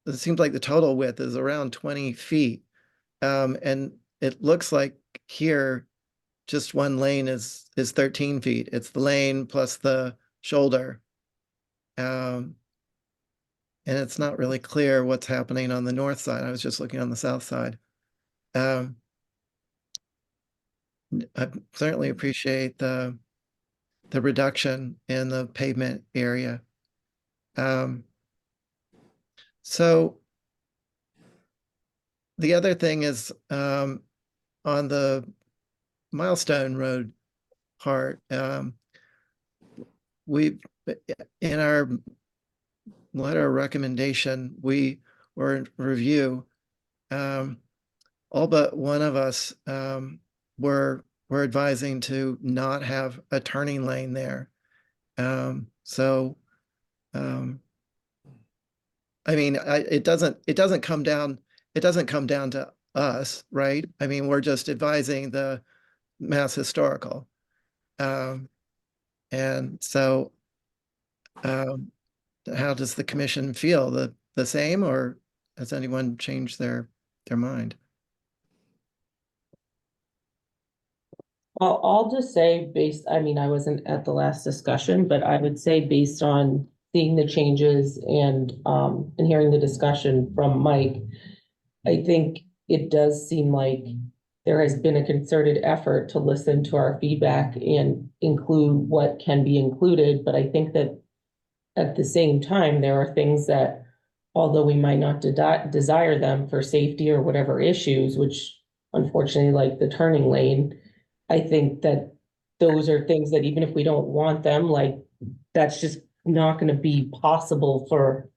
it seems like the total width is around 20 feet. And it looks like here, just one lane is 13 feet. It's the lane plus the shoulder. And it's not really clear what's happening on the north side. I was just looking on the south side. I certainly appreciate the reduction in the pavement area. So the other thing is on the Milestone Road part, we in our letter of recommendation, we were in review. All but one of us were advising to not have a turning lane there. I mean, it doesn't come down to us, right? I mean, we're just advising the Mass Historical. And so how does the commission feel? The same, or has anyone changed their mind? Well, I'll just say I mean, I wasn't at the last discussion, but I would say based on seeing the changes and hearing the discussion from Mike, I think it does seem like there has been a concerted effort to listen to our feedback and include what can be included. But I think that at the same time, there are things that, although we might not desire them for safety or whatever issues, which unfortunately, like the turning lane, I think that those are things that even if we don't want them, like that's just not going to be possible for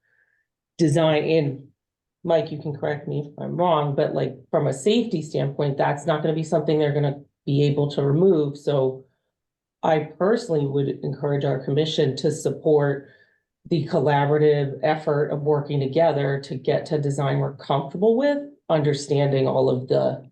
design. And Mike, you can correct me if I'm wrong, but like from a safety standpoint, that's not going to be something they're going to be able to remove. So I personally would encourage our commission to support the collaborative effort of working together to get to design we're comfortable with, understanding all of the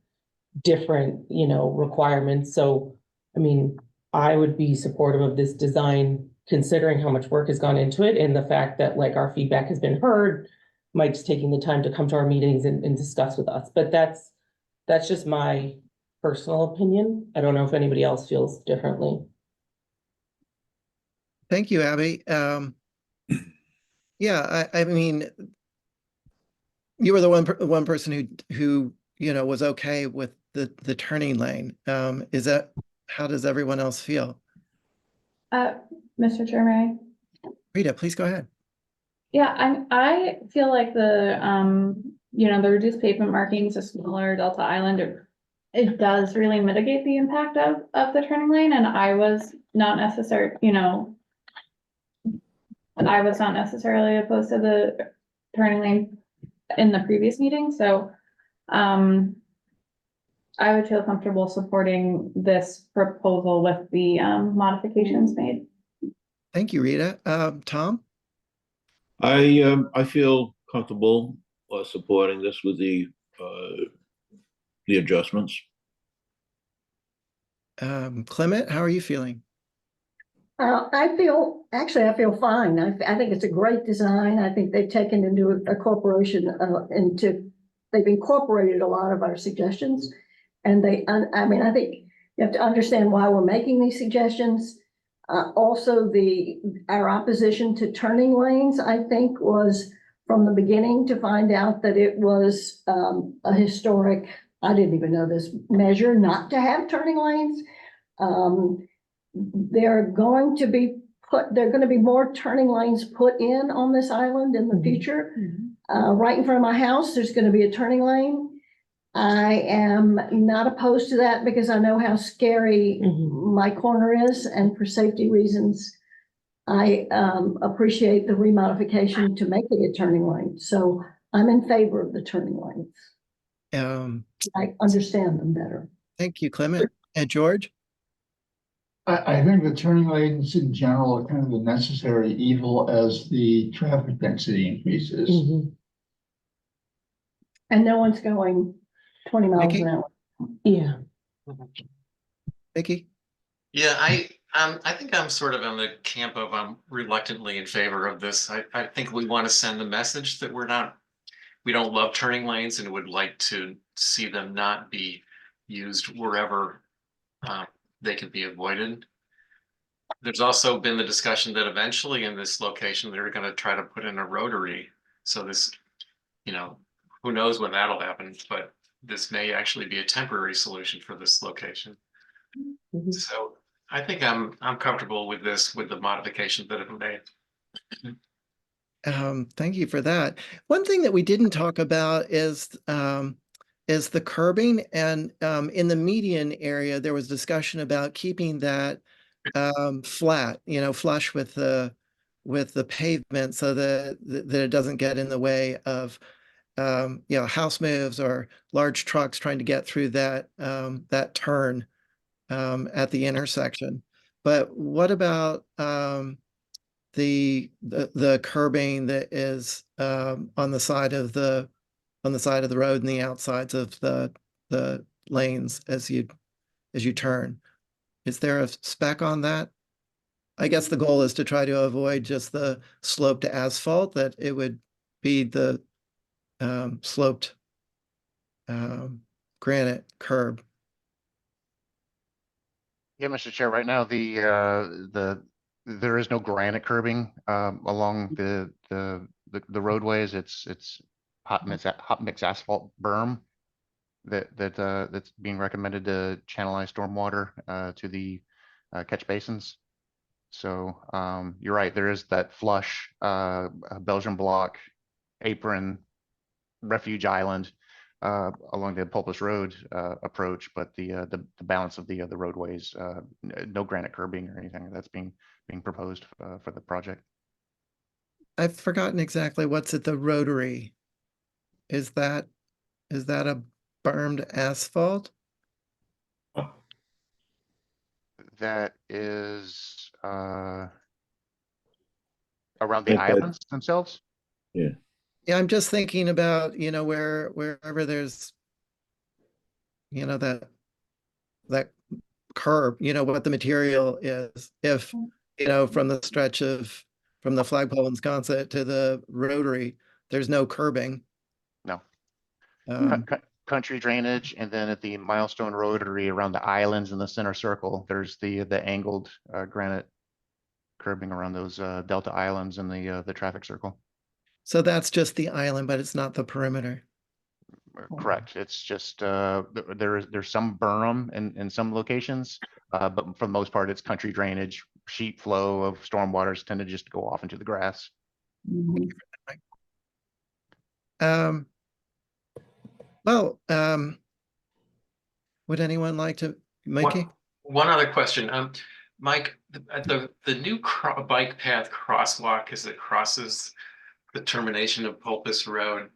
different, requirements. So, I mean, I would be supportive of this design, considering how much work has gone into it and the fact that like our feedback has been heard. Mike's taking the time to come to our meetings and discuss with us, but that's just my personal opinion. I don't know if anybody else feels differently. Thank you, Abby. Yeah, I mean, you were the one person who, you know, was okay with the turning lane. How does everyone else feel? Mr. Chairman? Rita, please go ahead. Yeah, I feel like the reduced pavement markings, a smaller Delta Island, it does really mitigate the impact of the turning lane, and I was not necessarily opposed to the turning lane in the previous meeting, so, I would feel comfortable supporting this proposal with the, modifications made. Thank you, Rita. Tom? I feel comfortable supporting this with the adjustments. Clement, how are you feeling? I feel fine. I think it's a great design. I think they've taken into a corporation, they've incorporated a lot of our suggestions. And I think you have to understand why we're making these suggestions. Also, our opposition to turning lanes, I think, was from the beginning to find out that it was a historic, I didn't even know this, measure not to have turning lanes. There are going to be more turning lanes put in on this island in the future. Right in front of my house, there's going to be a turning lane. I am not opposed to that because I know how scary my corner is, and for safety reasons, I appreciate the remodification to make it a turning lane. So I'm in favor of the turning lanes. I understand them better. Thank you, Clement. And George? I think the turning lanes in general are kind of a necessary evil as the traffic density increases. And no one's going 20 miles Vicky? an hour. Yeah. Vicky? Yeah, I think I'm sort of in the camp of I'm reluctantly in favor of this. I think we want to send the message that we don't love turning lanes and would like to see them not be used wherever they can be avoided. There's also been the discussion that eventually in this location, they're going to try to put in a rotary. So this, who knows when that'll happen, but this may actually be a temporary solution for this location. So I think I'm comfortable with this, with the modifications that have been made. Thank you for that. One thing that we didn't talk about is the curbing, and in the median area, there was discussion about keeping that flat, flush with the pavement, so that it doesn't get in the way of house moves or large trucks trying to get through that turn at the intersection. But what about the curbing that is on the side of the road and the outsides of the lanes as you turn? Is there a spec on that? I guess the goal is to try to avoid just the sloped asphalt, that it would be the sloped granite curb. Yeah, Mr. Chair, right now, there is no granite curbing along the roadways. It's hot mix asphalt berm that's being recommended to channelize stormwater to the catch basins. So you're right, there is that flush Belgian block apron refuge island along the Pulpus Road approach, but the balance of the roadways, no granite curbing or anything that's being proposed for the project. I've forgotten exactly what's at the rotary. Is that a bermed asphalt? That is around the islands themselves. Yeah. Yeah, I'm just thinking about, wherever there's, that curb, what the material is. If, from the stretch from the flagpole in Sconset to the rotary, there's no curbing. No. Um, Country drainage, and then at the Milestone Rotary around the islands in the center circle, there's the angled granite curbing around those Delta Islands and the traffic circle. So that's just the island, but it's not the perimeter. Correct. It's just there's some berm in some locations, but for the most part, it's country drainage. Sheet flow of stormwaters tend to just go off into the grass. Mhm. Well, would anyone like to, Mikey? One other question, Mike, the new bike path crosswalk as it crosses the termination of Pulpus Road.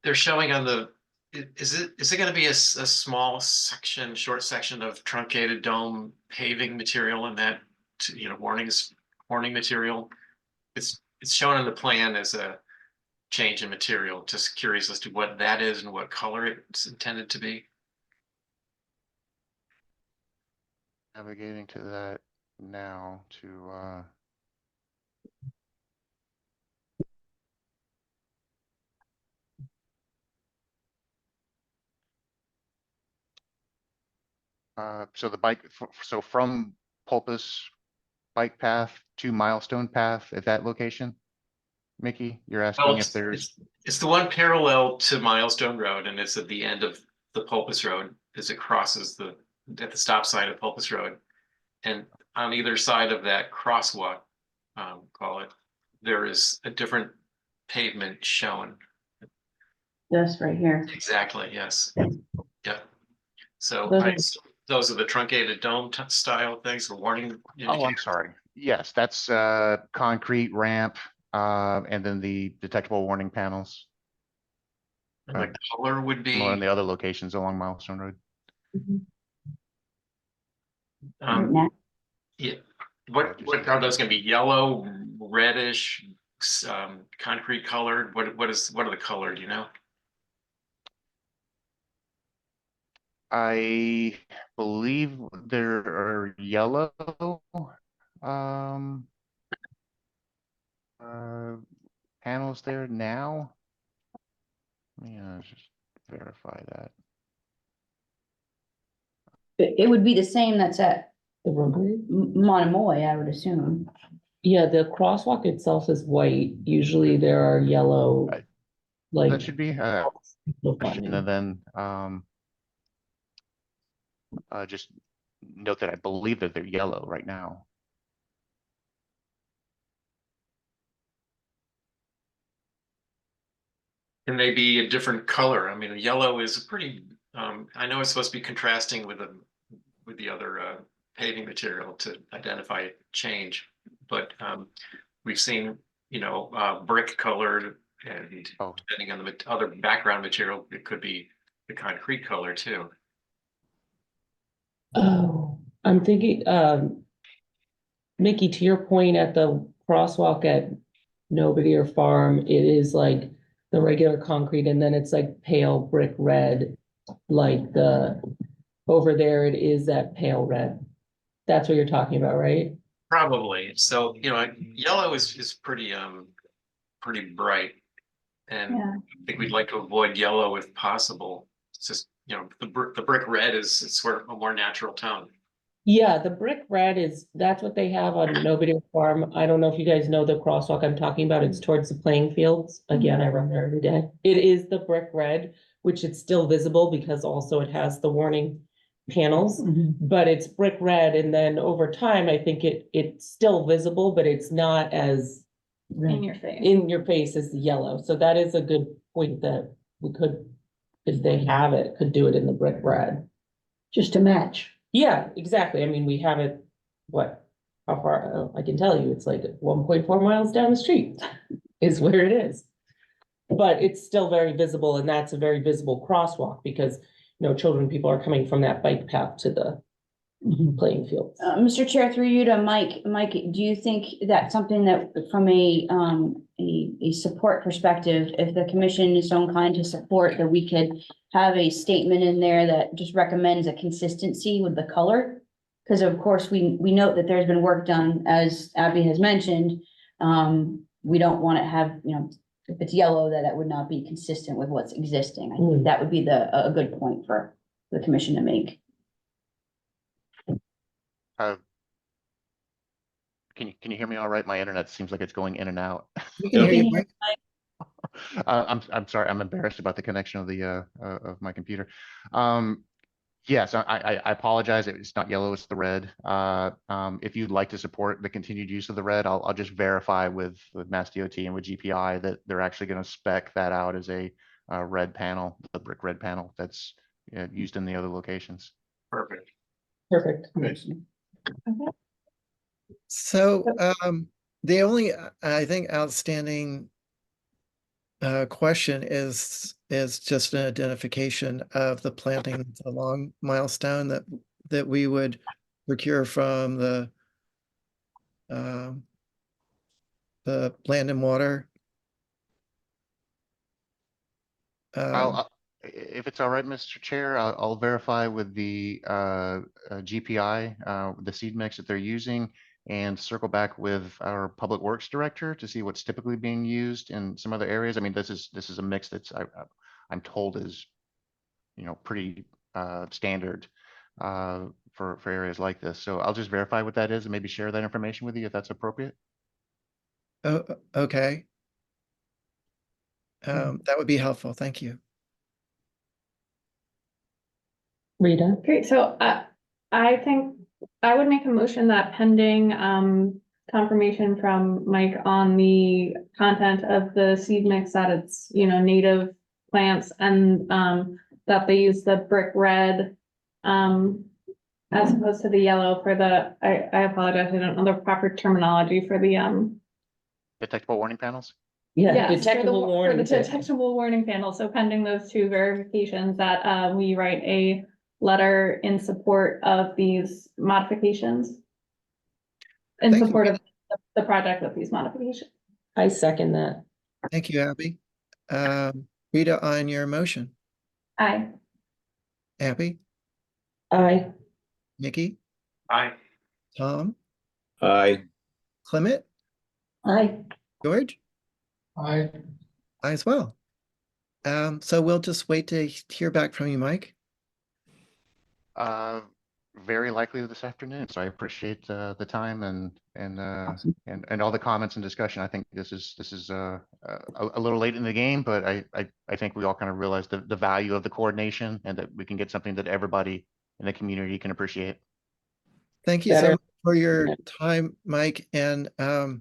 They're showing on the, is it gonna be a small section, short section of truncated dome paving material in that, warning material? It's shown on the plan as a change in material. Just curious as to what that is and what color it's intended to be. Navigating to that now to so the bike, so from Pulpus bike path to Milestone path at that location, Mickey, you're asking Well, if there's, it's the one parallel to Milestone Road, and it's at the end of the Pulpus Road as it crosses at the stop sign of Pulpus Road. And on either side of that crosswalk, call it, there is a different pavement shown. Just right here. Exactly, yes. Yep. So Those those are the truncated dome style things, the warning. oh, I'm sorry. Yes, that's concrete ramp and then the detectable warning panels. And the color would be, Similar in the other locations along Milestone Road. yeah. What are those gonna be? Yellow, reddish, concrete colored? What are the color? Do you know? I believe there are yellow um panels there now. Yeah, just verify that. It would be the same that's at The rotary? Monomoy, I would assume. Yeah, the crosswalk itself is white. Usually there are yellow, Right. like. That should be question, and then just note that I believe that they're yellow right now. Can they be a different color? I mean, yellow is a pretty, I know it's supposed to be contrasting with the other paving material to identify change, but we've seen, brick colored, and depending on the other background material, it could be the concrete color too. Oh, I'm thinking, Mickey, to your point at the crosswalk at Nobody or Farm, it is like the regular concrete and then it's like pale brick red, like over there it is that pale red. That's what you're talking about, right? Probably. So, yellow is pretty bright. And Yeah. I think we'd like to avoid yellow if possible. It's just, the brick red is sort of a more natural tone. Yeah, the brick red that's what they have on Nobody Farm. I don't know if you guys know the crosswalk I'm talking about. It's towards the playing fields. Again, I run there every day. It is the brick red, which it's still visible because also it has the warning panels, but it's brick red. And then over time, I think it's still visible, but it's not as In your face. in your face as the yellow. So that is a good point that we could, if they have it, could do it in the brick red. Just to match. Yeah, exactly. I mean, we have it, how far, I can tell you, it's like 1.4 miles down the street is where it is. But it's still very visible, and that's a very visible crosswalk because, people are coming from that bike path to the playing field. Mr. Chair, through you to Mike, do you think that's something that from a support perspective, if the commission is so inclined to support, that we could have a statement in there that just recommends a consistency with the color? Because of course, we note that there's been work done, as Abby has mentioned. We don't want to have, if it's yellow, that would not be consistent with what's existing. I think that would be a good point for the commission to make. can you hear me all right? My internet seems like it's going in and out. We can hear you, Mike. I'm sorry, I'm embarrassed about the connection of the of my computer. Yes, I apologize. It's not yellow, it's the red. If you'd like to support the continued use of the red, I'll just verify with Mass DOT and with GPI that they're actually going to spec that out as a red panel, the brick red panel that's used in the other locations. Perfect. Perfect. So, the only, I think, outstanding question is just an identification of the planting along Milestone that we would procure from the Land and Water. If it's all right, Mr. Chair, I'll verify with the GPI, the seed mix that they're using, and circle back with our Public Works Director to see what's typically being used in some other areas. I mean, this is a mix that's I'm told is, pretty standard for areas like this. So I'll just verify what that is and maybe share that information with you if that's appropriate. Oh, okay. That would be helpful. Thank you. Rita? Great, so I think I would make a motion that pending confirmation from Mike on the content of the seed mix, that it's, native plants, and that they use the brick red as opposed to the yellow for the, I apologize, I don't know the proper terminology for the Detectable warning panels? Yeah, yes, for the detectable warning. detectable warning panel. So pending those two verifications that we write a letter in support of these modifications. In Thank you. support of the project with these modifications. I second that. Thank you, Abby. Rita, on your motion. Aye. Abby, Aye. Nikki, Aye. Tom, Aye. Clement, Aye. George, I, I as well. So we'll just wait to hear back from you, Mike. Very likely this afternoon. So I appreciate the time and all the comments and discussion. I think this is a little late in the game, but I think we all kind of realize the value of the coordination and that we can get something that everybody in the community can appreciate. Thank you so Better. much for your time, Mike. And I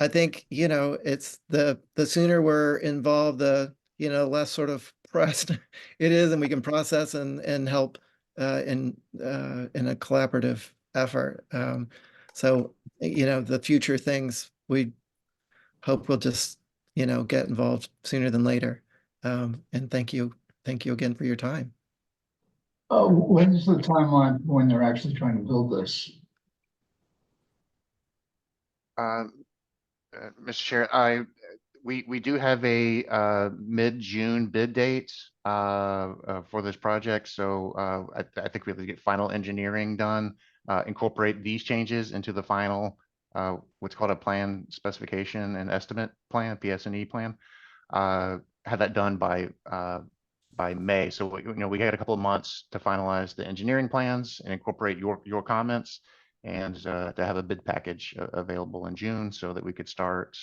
think, it's the sooner we're involved, the, less sort of pressed it is, and we can process and help in a collaborative effort. So, the future things we hope we'll just, get involved sooner than later. And thank you again for your time. when's the timeline when they're actually trying to build this? Mr. Chair, we do have a mid-June bid date for this project. So I think we have to get final engineering done, incorporate these changes into the final what's called a plan specification and estimate plan, PS&E plan. Have that done by May. So we got a couple of months to finalize the engineering plans and incorporate your comments, and to have a bid package available in June so that we could start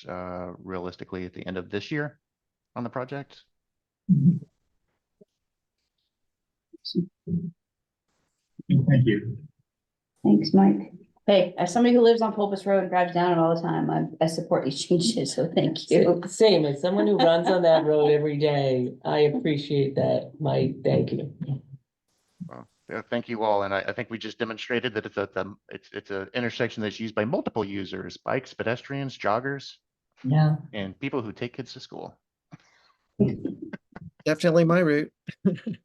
realistically at the end of this year on the project. Thank you. Thanks, Mike. Hey, as somebody who lives on Pulpus Road and drives down it all the time, I support these changes, so thank you. Same, as someone who runs on that road every day, I appreciate that, Mike, thank you. Well, yeah, thank you all, and I think we just demonstrated that it's an intersection that's used by multiple users: bikes, pedestrians, joggers, Yeah. and people who take kids to school. Definitely my route. Thank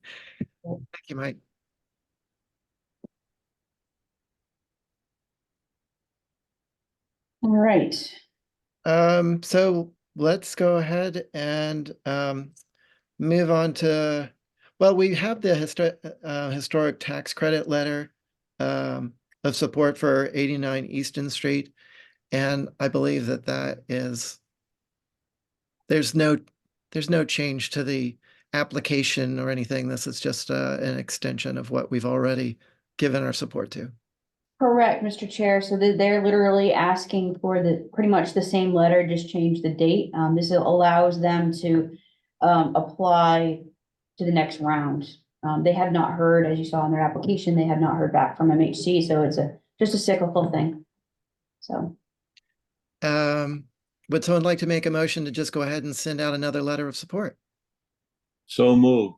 you, Mike. All right. So let's go ahead and move on to, well, we have the historic tax credit letter of support for 89 Easton Street. And I believe that is, there's no change to the application or anything. This is just an extension of what we've already given our support to. Correct, Mr. Chair. So they're literally asking for pretty much the same letter, just change the date. This allows them to apply to the next round. They have not heard, as you saw in their application, they have not heard back from MHC, so it's just a cyclical thing. So, would someone like to make a motion to just go ahead and send out another letter of support? So moved.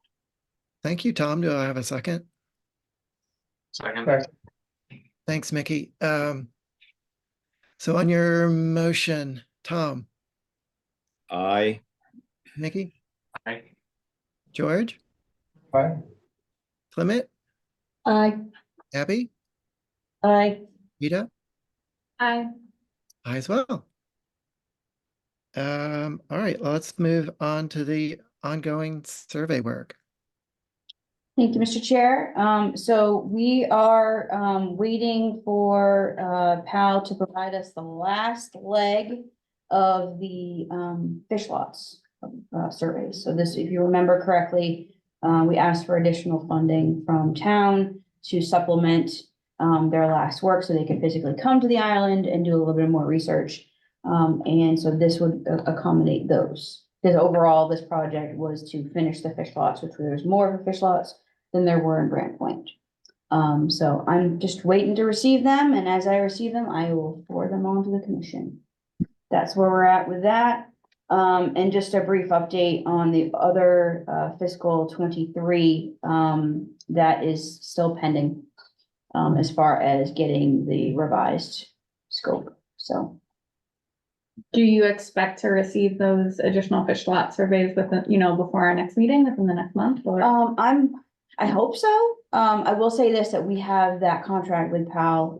Thank you, Tom. Do I have a second? Second. Thanks, Mickey. So on your motion, Tom, Aye. Mickey, Aye. George, Aye. Clement, I, Abby, I, Rita, I, I as well. All right, let's move on to the ongoing survey work. thank you, Mr. Chair. So we are waiting for PAL to provide us the last leg of the fish lots surveys. So this, if you remember correctly, we asked for additional funding from town to supplement their last work so they could physically come to the island and do a little bit more research. And so this would accommodate those. Because overall, this project was to finish the fish lots, which there's more for fish lots than there were in Brant Point. So I'm just waiting to receive them, and as I receive them, I will forward them on to the commission. That's where we're at with that. And just a brief update on the other fiscal 23 that is still pending as far as getting the revised scope. So do you expect to receive those additional fish lot surveys within, before our next meeting, within the next month? Or I hope so. I will say this, that we have that contract with PAL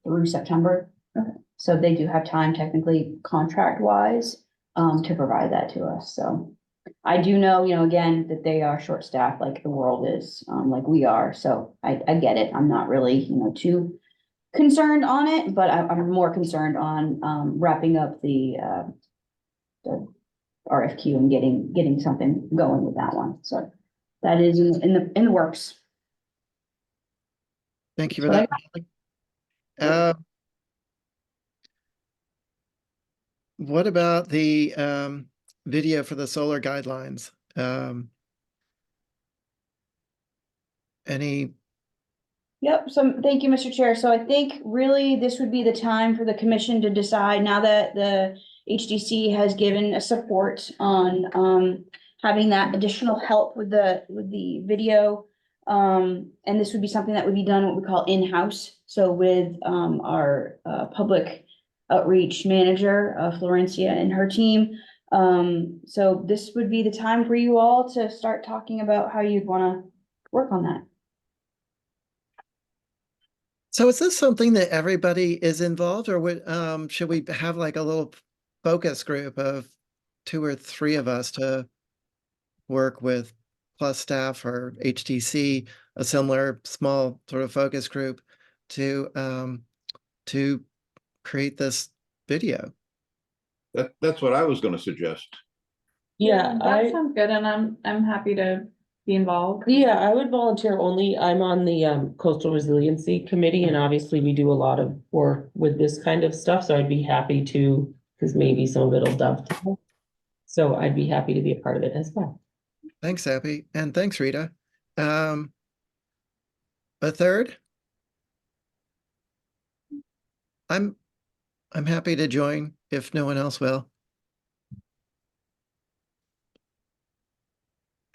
through September. Okay. So they do have time technically contract wise to provide that to us. So I do know, again, that they are short staffed like the world is, like we are. So I get it. I'm not really, too concerned on it, but I'm more concerned on wrapping up the RFQ and getting something going with that one. So that is in the works. Thank you for That's that. What about the video for the solar guidelines? Any? Yep, so thank you, Mr. Chair. So I think really this would be the time for the commission to decide, now that the HDC has given a support on having that additional help with the video. And this would be something that would be done what we call in-house. So with our public outreach manager, Florencia, and her team. So this would be the time for you all to start talking about how you'd want to work on that. So is this something that everybody is involved, or would should we have like a little focus group of 2 or 3 of us to work with, plus staff or HTC, a similar small sort of focus group to create this video? That's what I was gonna suggest. yeah, That sounds good, and I'm happy to be involved. yeah, I would volunteer only. I'm on the Coastal Resiliency Committee, and obviously we do a lot of work with this kind of stuff, so I'd be happy to, because maybe some of it'll dovetail. So I'd be happy to be a part of it as well. Thanks, Abby, and thanks, Rita. A third? I'm happy to join if no one else will.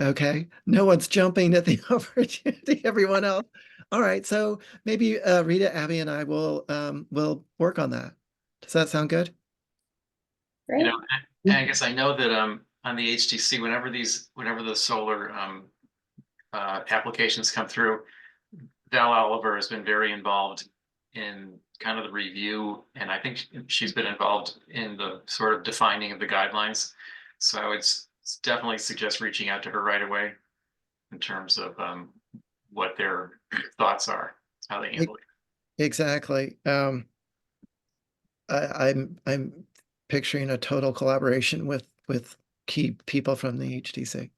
Okay, no one's jumping at the opportunity, everyone else. All right, so maybe Rita, Abby, and I will work on that. Does that sound good? Great. Angus, I know that on the HTC, whenever the solar applications come through, Val Oliver has been very involved in kind of the review, and I think she's been involved in the sort of defining of the guidelines. So I would definitely suggest reaching out to her right away in terms of what their thoughts are, how they handle it. Exactly. I'm picturing a total collaboration with key people from the HTC.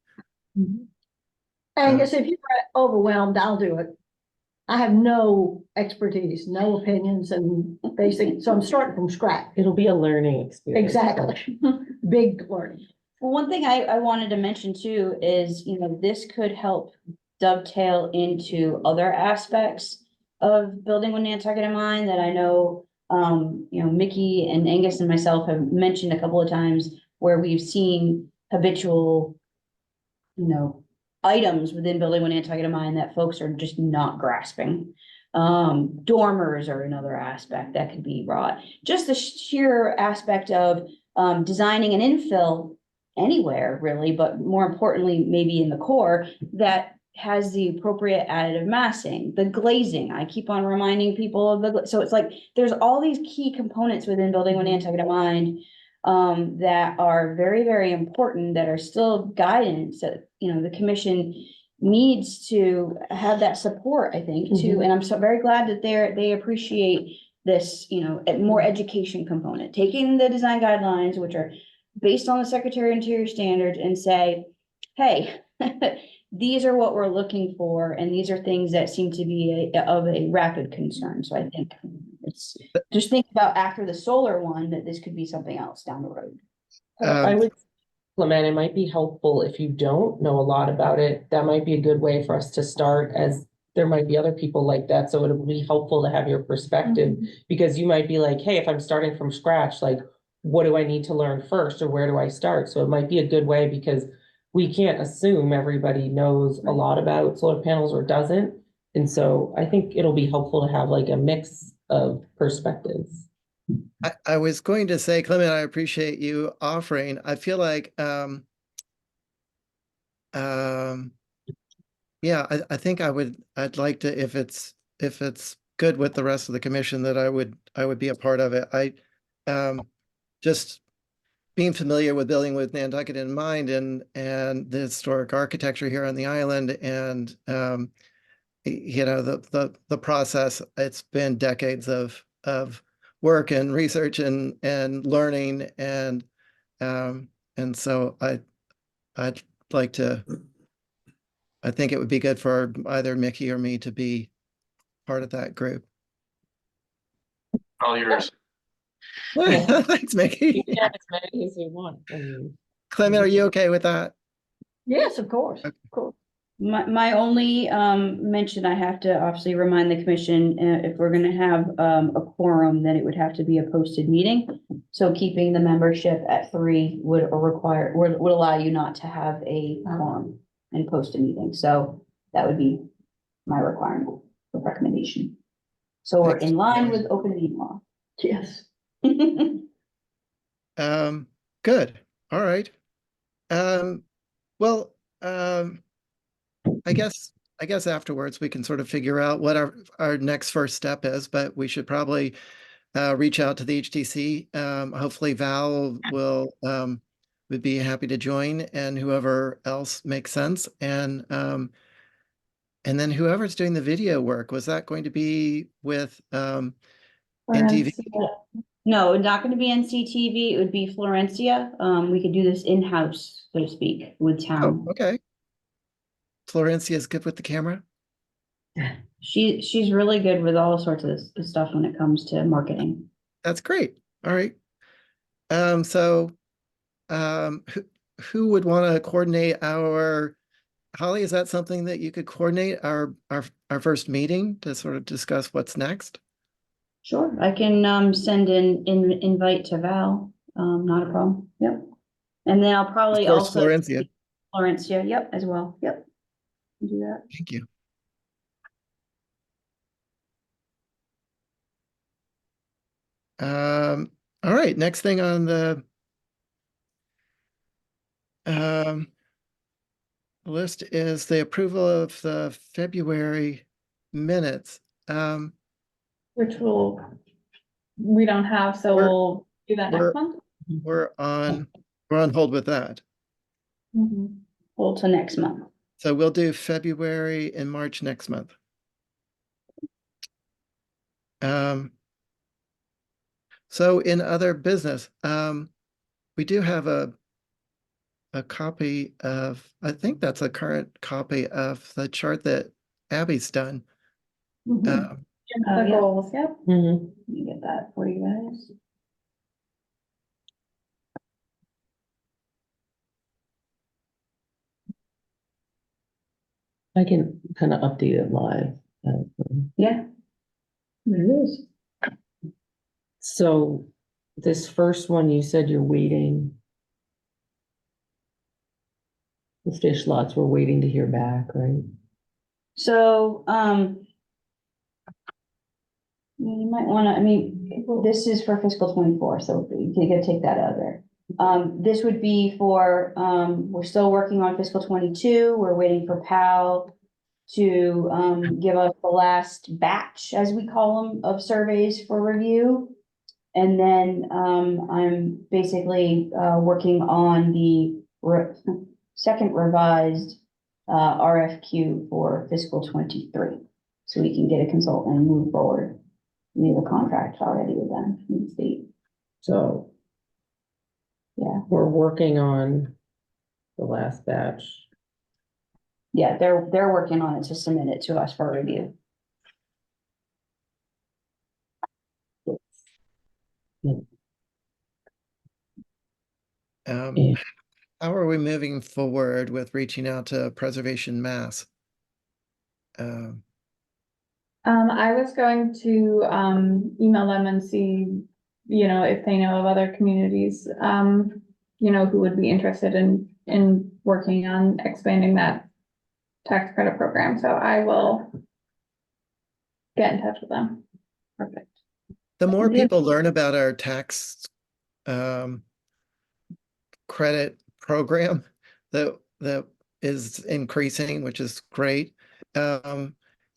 Angus, if you're overwhelmed, I'll do it. I have no expertise, no opinions and basic, so I'm starting from scratch. It'll be a learning experience. Exactly. Big learning. Well, one thing I wanted to mention too is, this could help dovetail into other aspects of building with Nantucket in mind that I know, Mickey and Angus and myself have mentioned a couple of times where we've seen habitual, items within building with Nantucket in mind that folks are just not grasping. Dormers are another aspect that could be brought. Just the sheer aspect of designing an infill anywhere really, but more importantly, maybe in the core that has the appropriate additive massing, the glazing. I keep on reminding people of so it's like there's all these key components within building with Nantucket in mind that are very, very important, that are still guidance that, the commission needs to have that support, I think, too. And I'm so very glad that they appreciate this, more education component, taking the design guidelines, which are based on the Secretary of Interior standards, and say, hey, these are what we're looking for, and these are things that seem to be of a rapid concern. So I think it's just think about after the solar one, that this could be something else down the road. I would Clement, it might be helpful if you don't know a lot about it. That might be a good way for us to start, as there might be other people like that. So it'll be helpful to have your perspective, because you might be like, hey, if I'm starting from scratch, like, what do I need to learn first, or where do I start? So it might be a good way, because we can't assume everybody knows a lot about solar panels or doesn't. And so I think it'll be helpful to have like a mix of perspectives. I was going to say, Clement, I appreciate you offering. I feel like, yeah, I think I'd like to, if it's good with the rest of the commission, that I would be a part of it. Just being familiar with building with Nantucket in mind and the historic architecture here on the island, and the process, it's been decades of work and research and learning, and so I'd like to, I think it would be good for either Mickey or me to be part of that group. All yours. Thanks, Mickey. You can have as many as you want. Clement, are you okay with that? Yes, of course, of course. My only mention, I have to obviously remind the commission, if we're gonna have a quorum, then it would have to be a posted meeting. So keeping the membership at 3 would allow you not to have a quorum and post a meeting. So that would be my requirement, the recommendation. So we're in line with open meeting law. Yes. Good. All right. Well, I guess afterwards we can sort of figure out what our next first step is, but we should probably reach out to the HTC. Hopefully Val would be happy to join, and whoever else makes sense. And then whoever's doing the video work, was that going to be with NTV? No, not going to be NCTV. It would be Florencia. We could do this in-house, so to speak, with town. Oh, okay. Florencia is good with the camera? She's really good with all sorts of stuff when it comes to marketing. That's great. All right. So who would want to coordinate our, Holly, is that something that you could coordinate our first meeting to sort of discuss what's next? Sure, I can send an invite to Val. Not a problem. Yep. And then I'll probably also Florencia, yep, as well. Yep. Do that. Thank you. All right, next thing on the list is the approval of the February minutes. Which we don't have, so we'll do that next month. We're on hold with that. Hold till next month. So we'll do February and March next month. So in other business, we do have a copy of, I think that's a current copy of the chart that Abby's done. Mhm. Oh, The yeah. goals, yep. Mhm. Let me get that for you guys. I can kind of update it live. Yeah. There it is. So this first one, you said you're waiting. The fish lots, we're waiting to hear back, right? So, you might wanna, I mean, this is for fiscal 24, so you gotta take that out of there. This would be for, we're still working on fiscal 22, we're waiting for PAL to, give us the last batch, as we call them, of surveys for review. And then, I'm basically, working on the second revised, RFQ for fiscal 23. So we can get a consultant and move forward. We have a contract already with them from the state. So. Yeah. We're working on the last batch. Yeah, they're working on it to submit it to us for review. Yeah. How are we moving forward with reaching out to Preservation Mass? I was going to, email them and see, if they know of other communities, who would be interested in working on expanding that tax credit program. So I will get in touch with them. Perfect. The more Yeah. people learn about our tax credit program that is increasing, which is great.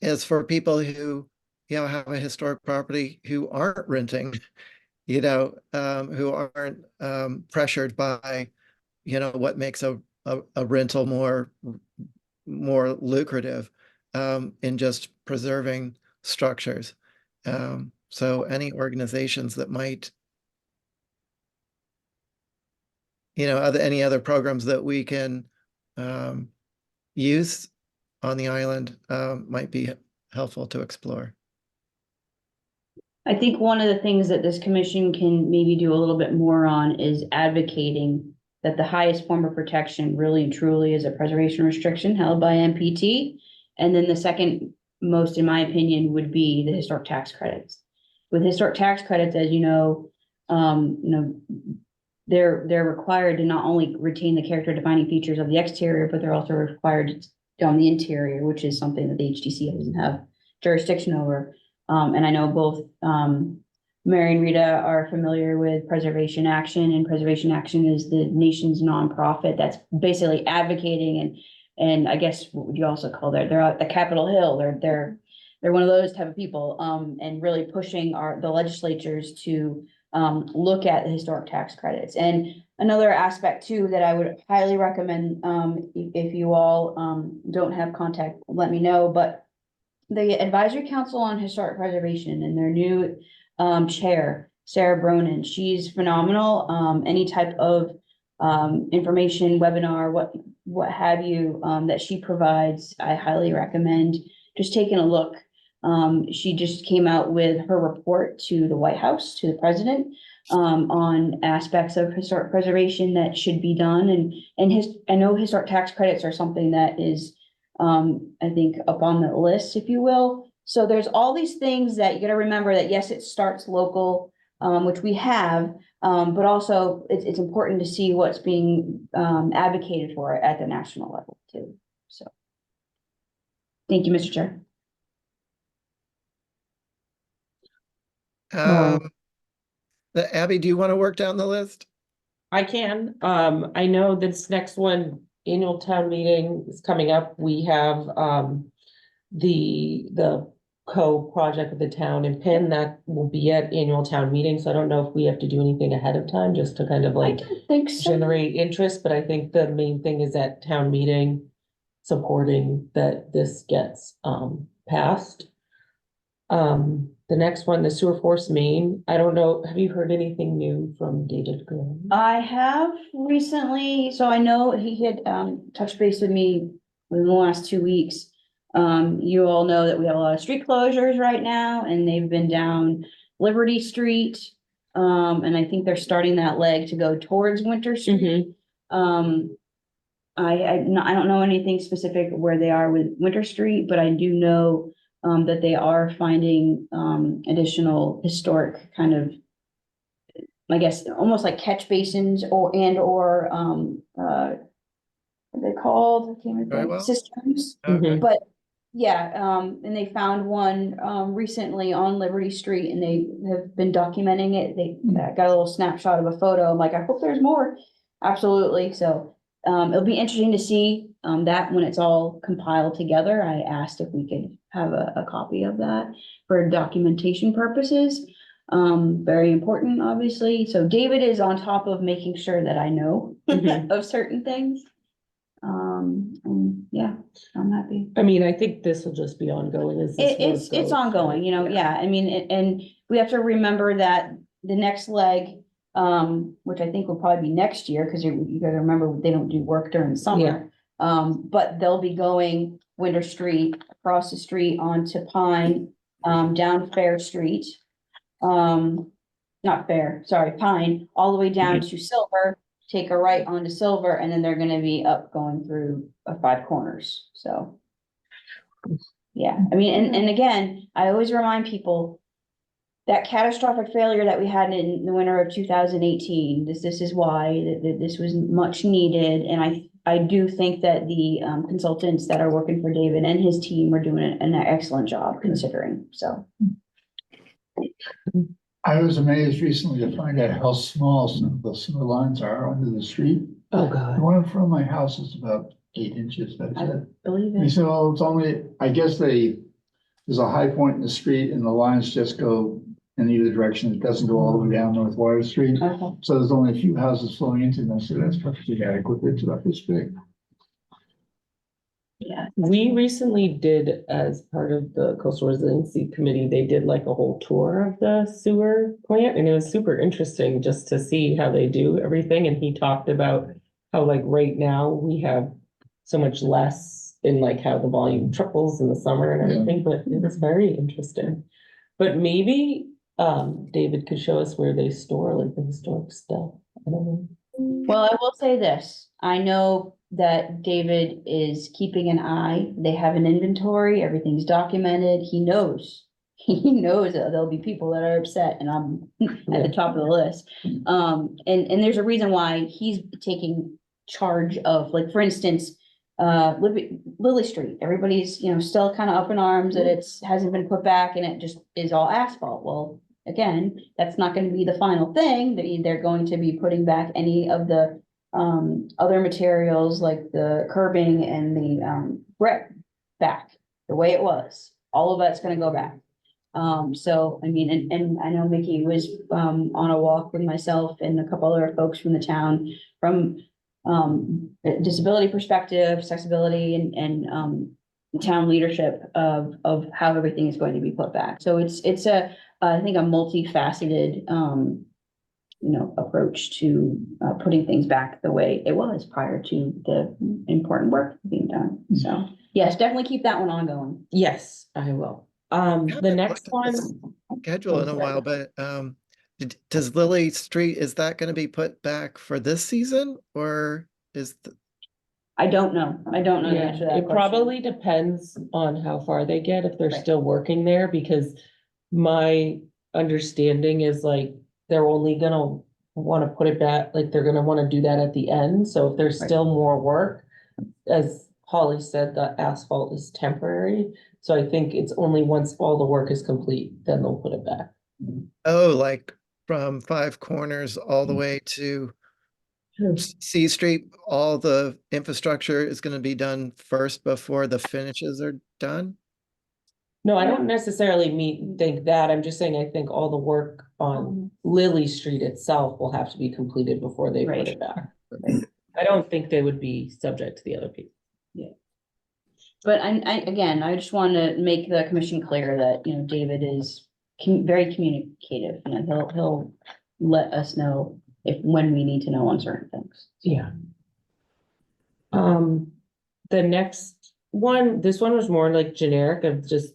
Is for people who, have a historic property who aren't renting, who aren't pressured by, what makes a rental more lucrative in just preserving structures. So any organizations that might, any other programs that we can use on the island might be helpful to explore. I think one of the things that this commission can maybe do a little bit more on is advocating that the highest form of protection really and truly is a preservation restriction held by MPT. And then the second most, in my opinion, would be the historic tax credits. With historic tax credits, as you know, they're required to not only retain the character defining features of the exterior, but they're also required on the interior, which is something that the HTC doesn't have jurisdiction over. And I know both Mary and Rita are familiar with Preservation Action, and Preservation Action is the nation's nonprofit that's basically advocating and I guess what would you also call they're at the Capitol Hill. They're one of those type of people and really pushing the legislatures to look at the historic tax credits. And another aspect too that I would highly recommend if you all don't have contact, let me know, but the Advisory Council on Historic Preservation and their new chair, Sarah Bronin, she's phenomenal. Any type of information, webinar, what have you, that she provides, I highly recommend just taking a look. She just came out with her report to the White House, to the president, on aspects of historic preservation that should be done. And I know historic tax credits are something that is I think up on the list, if you will. So there's all these things that you got to remember that, yes, it starts local, which we have, but also it's important to see what's being advocated for at the national level too. So thank you, Mr. Chair. Abby, do you want to work down the list? I can. I know this next one, annual town meeting is coming up. We have the co-project of the town in Penn that will be at annual town meeting. So I don't know if we have to do anything ahead of time just to kind of like think so. generate interest, but I think the main thing is at town meeting supporting that this gets passed. The next one, the sewer force main. I don't know. Have you heard anything new from David Graham? I have recently, so I know he had touched base with me within the last 2 weeks. You all know that we have a lot of street closures right now, and they've been down Liberty Street. And I think they're starting that leg to go towards Winter Street. I don't know anything specific where they are with Winter Street, but I do know that they are finding additional historic kind of, I guess, almost like catch basins or what are they called? I can't Very remember. well. Cisterns. Okay. But yeah, and they found one recently on Liberty Street, and they have been documenting it. They got a little snapshot of a photo. I'm like, I hope there's more. Absolutely. So it'll be interesting to see that when it's all compiled together. I asked if we could have a copy of that for documentation purposes. Very important, obviously. So David is on top of making sure that I know of certain things. And yeah, I'm happy. I mean, I think this will just be ongoing as this work It's goes, ongoing, you know, yeah, I mean, and we have to remember that the next leg, which I think will probably be next year, because you gotta remember, they don't do work during the summer. But they'll be going Winter Street, across the street onto Pine, down Fair Street. Not Fair, sorry, Pine, all the way down to Silver, take a right onto Silver, and then they're gonna be up going through Five Corners, so. Yeah, I mean, and again, I always remind people that catastrophic failure that we had in the winter of 2018, this is why this was much needed, and I do think that the consultants that are working for David and his team are doing an excellent job considering, so. I was amazed recently to find out how small some of the sewer lines are under the street. Oh, The God. one in front of my house is about 8 inches, that's I it. believe He it. said, well, it's only, I guess there's a high point in the street and the lines just go in either direction. It doesn't go all the way down North Water Street. Okay. So there's only a few houses flowing into them, so that's perfectly adequate. It's about this big. Yeah. We recently did, as part of the Coastal Resiliency Committee, they did like a whole tour of the sewer plant, and it was super interesting just to see how they do everything. And he talked about how, like, right now we have so much less in like how the volume triples in the summer and everything, but it was very interesting. But maybe David could show us where they store like the historic stuff. I don't know. Well, I will say this, I know that David is keeping an eye, they have an inventory, everything's documented, he knows. He knows that there'll be people that are upset, and I'm at the top of the list. And there's a reason why he's taking charge of, like, for instance, Lily Street, everybody's, you know, still kind of up in arms that hasn't been put back and it just is all asphalt. Well, again, that's not gonna be the final thing, they're going to be putting back any of the other materials like the curbing and the brick back the way it was. All of that's gonna go back. So, I mean, and I know Mickey was on a walk with myself and a couple other folks from the town from a disability perspective, accessibility, and town leadership of how everything is going to be put back. So it's I think a multifaceted approach to putting things back the way it was prior to the important work being done. So yes, definitely keep that one ongoing. Yes, I will. The next one. Schedule in a while, but does Lily Street, is that gonna be put back for this season, or is I don't know. I don't know the Yeah, answer to that it question. probably depends on how far they get, if they're Right. still working there, because my understanding is like, they're only gonna wanna put it back, like, they're gonna wanna do that at the end, so if there's Right. still more work, as Holly said, the asphalt is temporary, so I think it's only once all the work is complete, then they'll put it back. oh, like from Five Corners all the way to C Street, all the infrastructure is gonna be done first before the finishes are done? No, I don't necessarily think that, I'm just saying, I think all the work on Lily Street itself will have to be completed before they put Right. it back. I don't think they would be subject to the other people. But again, I just want to make the commission clear that, David is very communicative. He'll let us know when we need to know on certain things. Yeah. The next this one was more like generic of just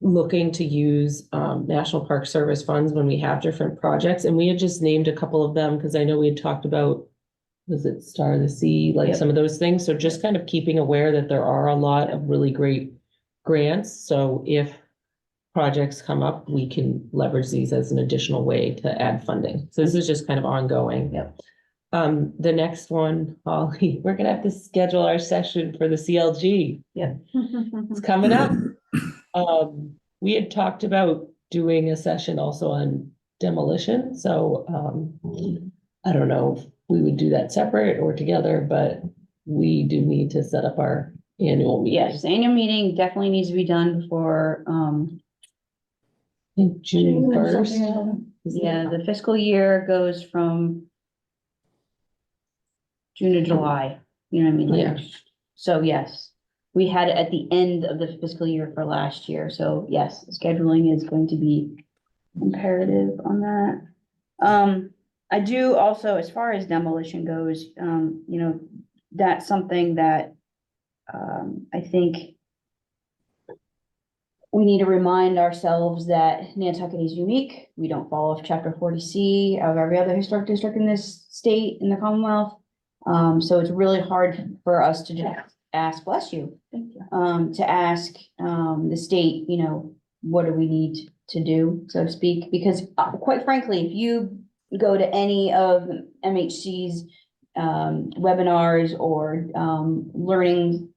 looking to use National Park Service funds when we have different projects, and we had just named a couple of them because I know we had talked about, was it Star of the Sea, like Yep. some of those things. So just kind of keeping aware that there are a lot of really great grants. So if projects come up, we can leverage these as an additional way to add funding. So this is just kind of ongoing. Yep. The next one, Holly, we're gonna have to schedule our session for the CLG. It's coming up. We had talked about doing a session also on demolition, so I don't know if we would do that separate or together, but we do need to set up our annual meeting. Yes, the annual meeting definitely needs to be done before, I think June June or 1st. something, yeah, the fiscal year goes from June to July, you know what I mean? Like, Yeah. So yes, we had it at the end of the fiscal year for last year, so yes, scheduling is going to be imperative on that. I do also, as far as demolition goes, you know, that's something that I think we need to remind ourselves that Nantucket is unique. We don't follow chapter 40C of every other historic district in this state, in the Commonwealth. So it's really hard for us to just ask, bless you, to ask the state, you know, what do we need to do, so to speak? Because quite frankly, if you go to any of MHC's webinars or learning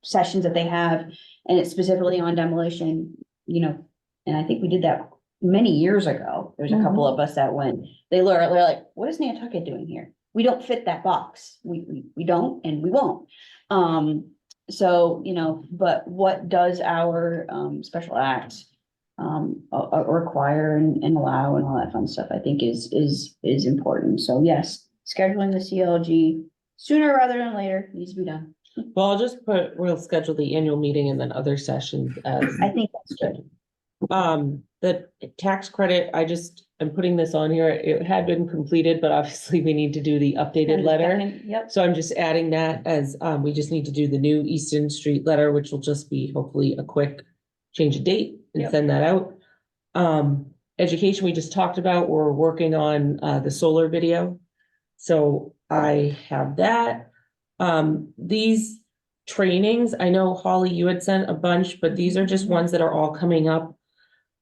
sessions that they have, and it's specifically on demolition, you know, and I think we did that many years ago. There's a couple of us that went, they're like, what is Nantucket doing here? We don't fit that box. We don't, and we won't. So, you know, but what does our special act require and allow and all that fun stuff, I think is important. So yes, scheduling the CLG sooner rather than later needs to be done. Well, I'll just we'll schedule the annual meeting and then other sessions as. I think that's good. The tax credit, I'm putting this on here. It had been completed, but obviously we need to do the updated letter. Yep. So I'm just adding that as, we just need to do the new Easton Street letter, which will just be hopefully a quick change of date and Yep. send that out. Education, we just talked about, we're working on, the solar video. So I have that. These trainings, I know Holly, you had sent a bunch, but these are just ones that are all coming up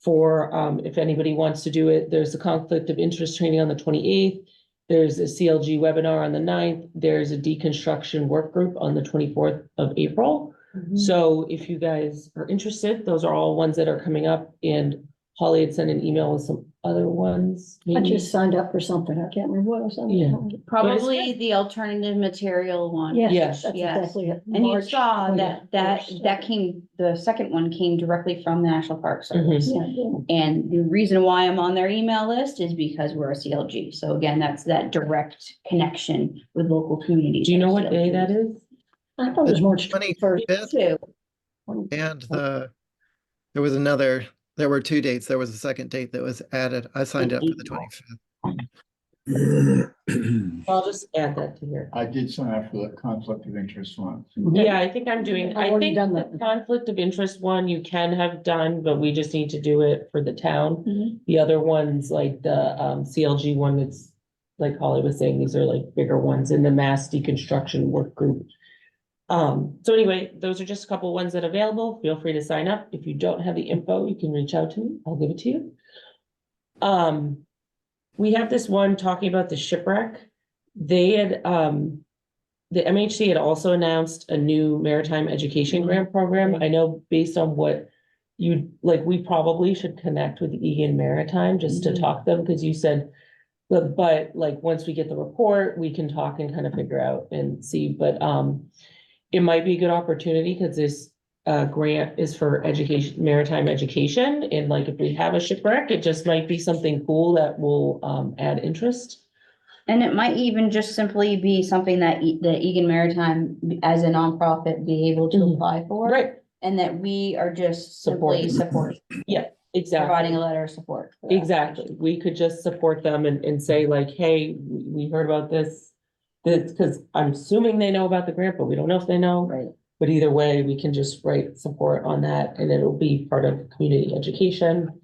for, if anybody wants to do it. There's a conflict of interest training on the 28th. There's a CLG webinar on the 9th. There's a deconstruction work group on the 24th of April. So if you guys are interested, those are all ones that are coming up, and Holly had sent an email with some other ones. I maybe. just signed up for something. I can't remember what I was on. Yeah. Probably the alternative material one. Yes, Yes. that's Yes. exactly it. And you March saw that 21st. came, the second one came directly from the National Park Service. Yeah, yeah. And the reason why I'm on their email list is because we're a CLG. So again, that's that direct connection with local communities. Do you know what day that is? I thought it was March 25th. 21st. Too. And there were two dates. There was a second date that was added. I signed up for the 25th. I'll just add that to here. I did sign up for the conflict of interest one. Yeah, I think I'm doing, I've I already think done the that. conflict of interest one you can have done, but we just need to do it for the town. Mhm. The other ones, like the CLG one, that's like Holly was saying, these are like bigger ones in the mass deconstruction work group. So anyway, those are just a couple ones that are available. Feel free to sign up. If you don't have the info, you can reach out to me. I'll give it to you. We have this one talking about the shipwreck. They had, the MHC had also announced a new maritime education grant program. I know based on what you, like, we probably should connect with Egan Maritime just to talk to them, because you said, but like, once we get the report, we can talk and kind of figure out and see, but, it might be a good opportunity because this grant is for education, maritime education. And like, if we have a shipwreck, it just might be something cool that will add interest. And it might even just simply be something that the Egan Maritime, as a nonprofit, be able to Mhm. apply for. Right, And that we are just simply Supporting. supporting, exactly. providing a letter of support. for that. Exactly. We could just support them and say like, hey, we heard about this. Because I'm assuming they know about the grant, but we don't know if they know. Right. But either way, we can just write support on that and it'll be part of community education.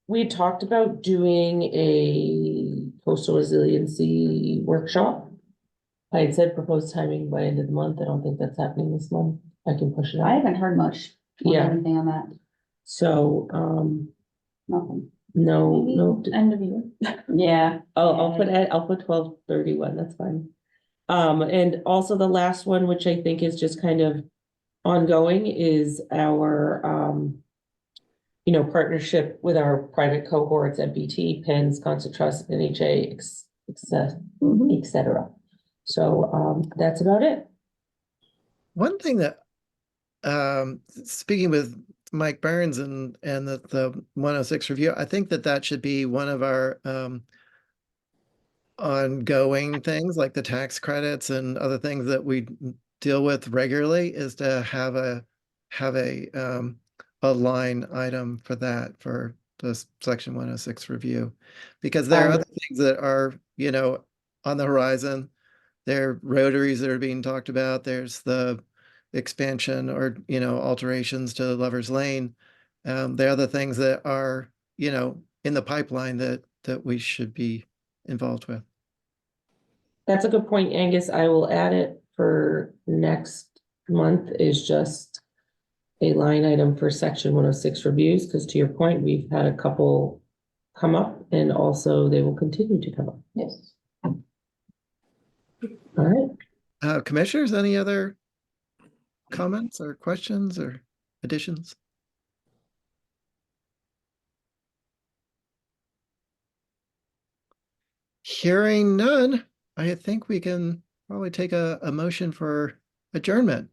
We talked about doing a coastal resiliency workshop. I had said proposed timing by end of the month. I don't think that's happening this month. I can push it I out. haven't heard much. Yeah. Anything on that, So, nothing. no, End of year. Yeah. I'll put 12/31, that's fine. And also the last one, which I think is just kind of ongoing, is our, partnership with our private cohorts at BT, PENS, Concert Trust, NHA, et cetera. So, that's about it. One thing that, speaking with Mike Burns and the 106 review, I think that should be one of our ongoing things, like the tax credits and other things that we deal with regularly, is to have a line item for that, for this section 106 review. Because there are other things that are, on the horizon. There are rotaries that are being talked about. There's the expansion or, alterations to Lover's Lane. There are other things that are, in the pipeline that we should be involved with. That's a good point, Angus. I will add it for next month, is just a line item for section 106 reviews, because to your point, we've had a couple come up and also they will continue to come up. Yes. All right. Commissioners, any other comments or questions or additions? Hearing none, I think we can probably take a motion for adjournment.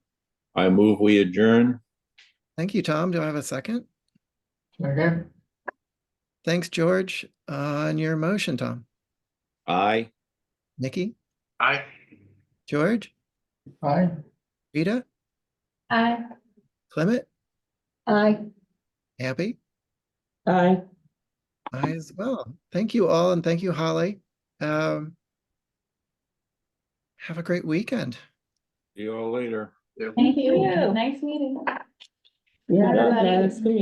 I move we adjourn. Thank you, Tom. Do I have a second? Okay. Thanks, George. On your motion, Tom. Aye. Nikki? Aye. George? Aye. Rita? Aye. Clement? Aye. Abby? Aye. I as well. Thank you all, and thank you, Holly. Have a great weekend. See you all later. Thank you. Nice meeting. Yeah, that's good.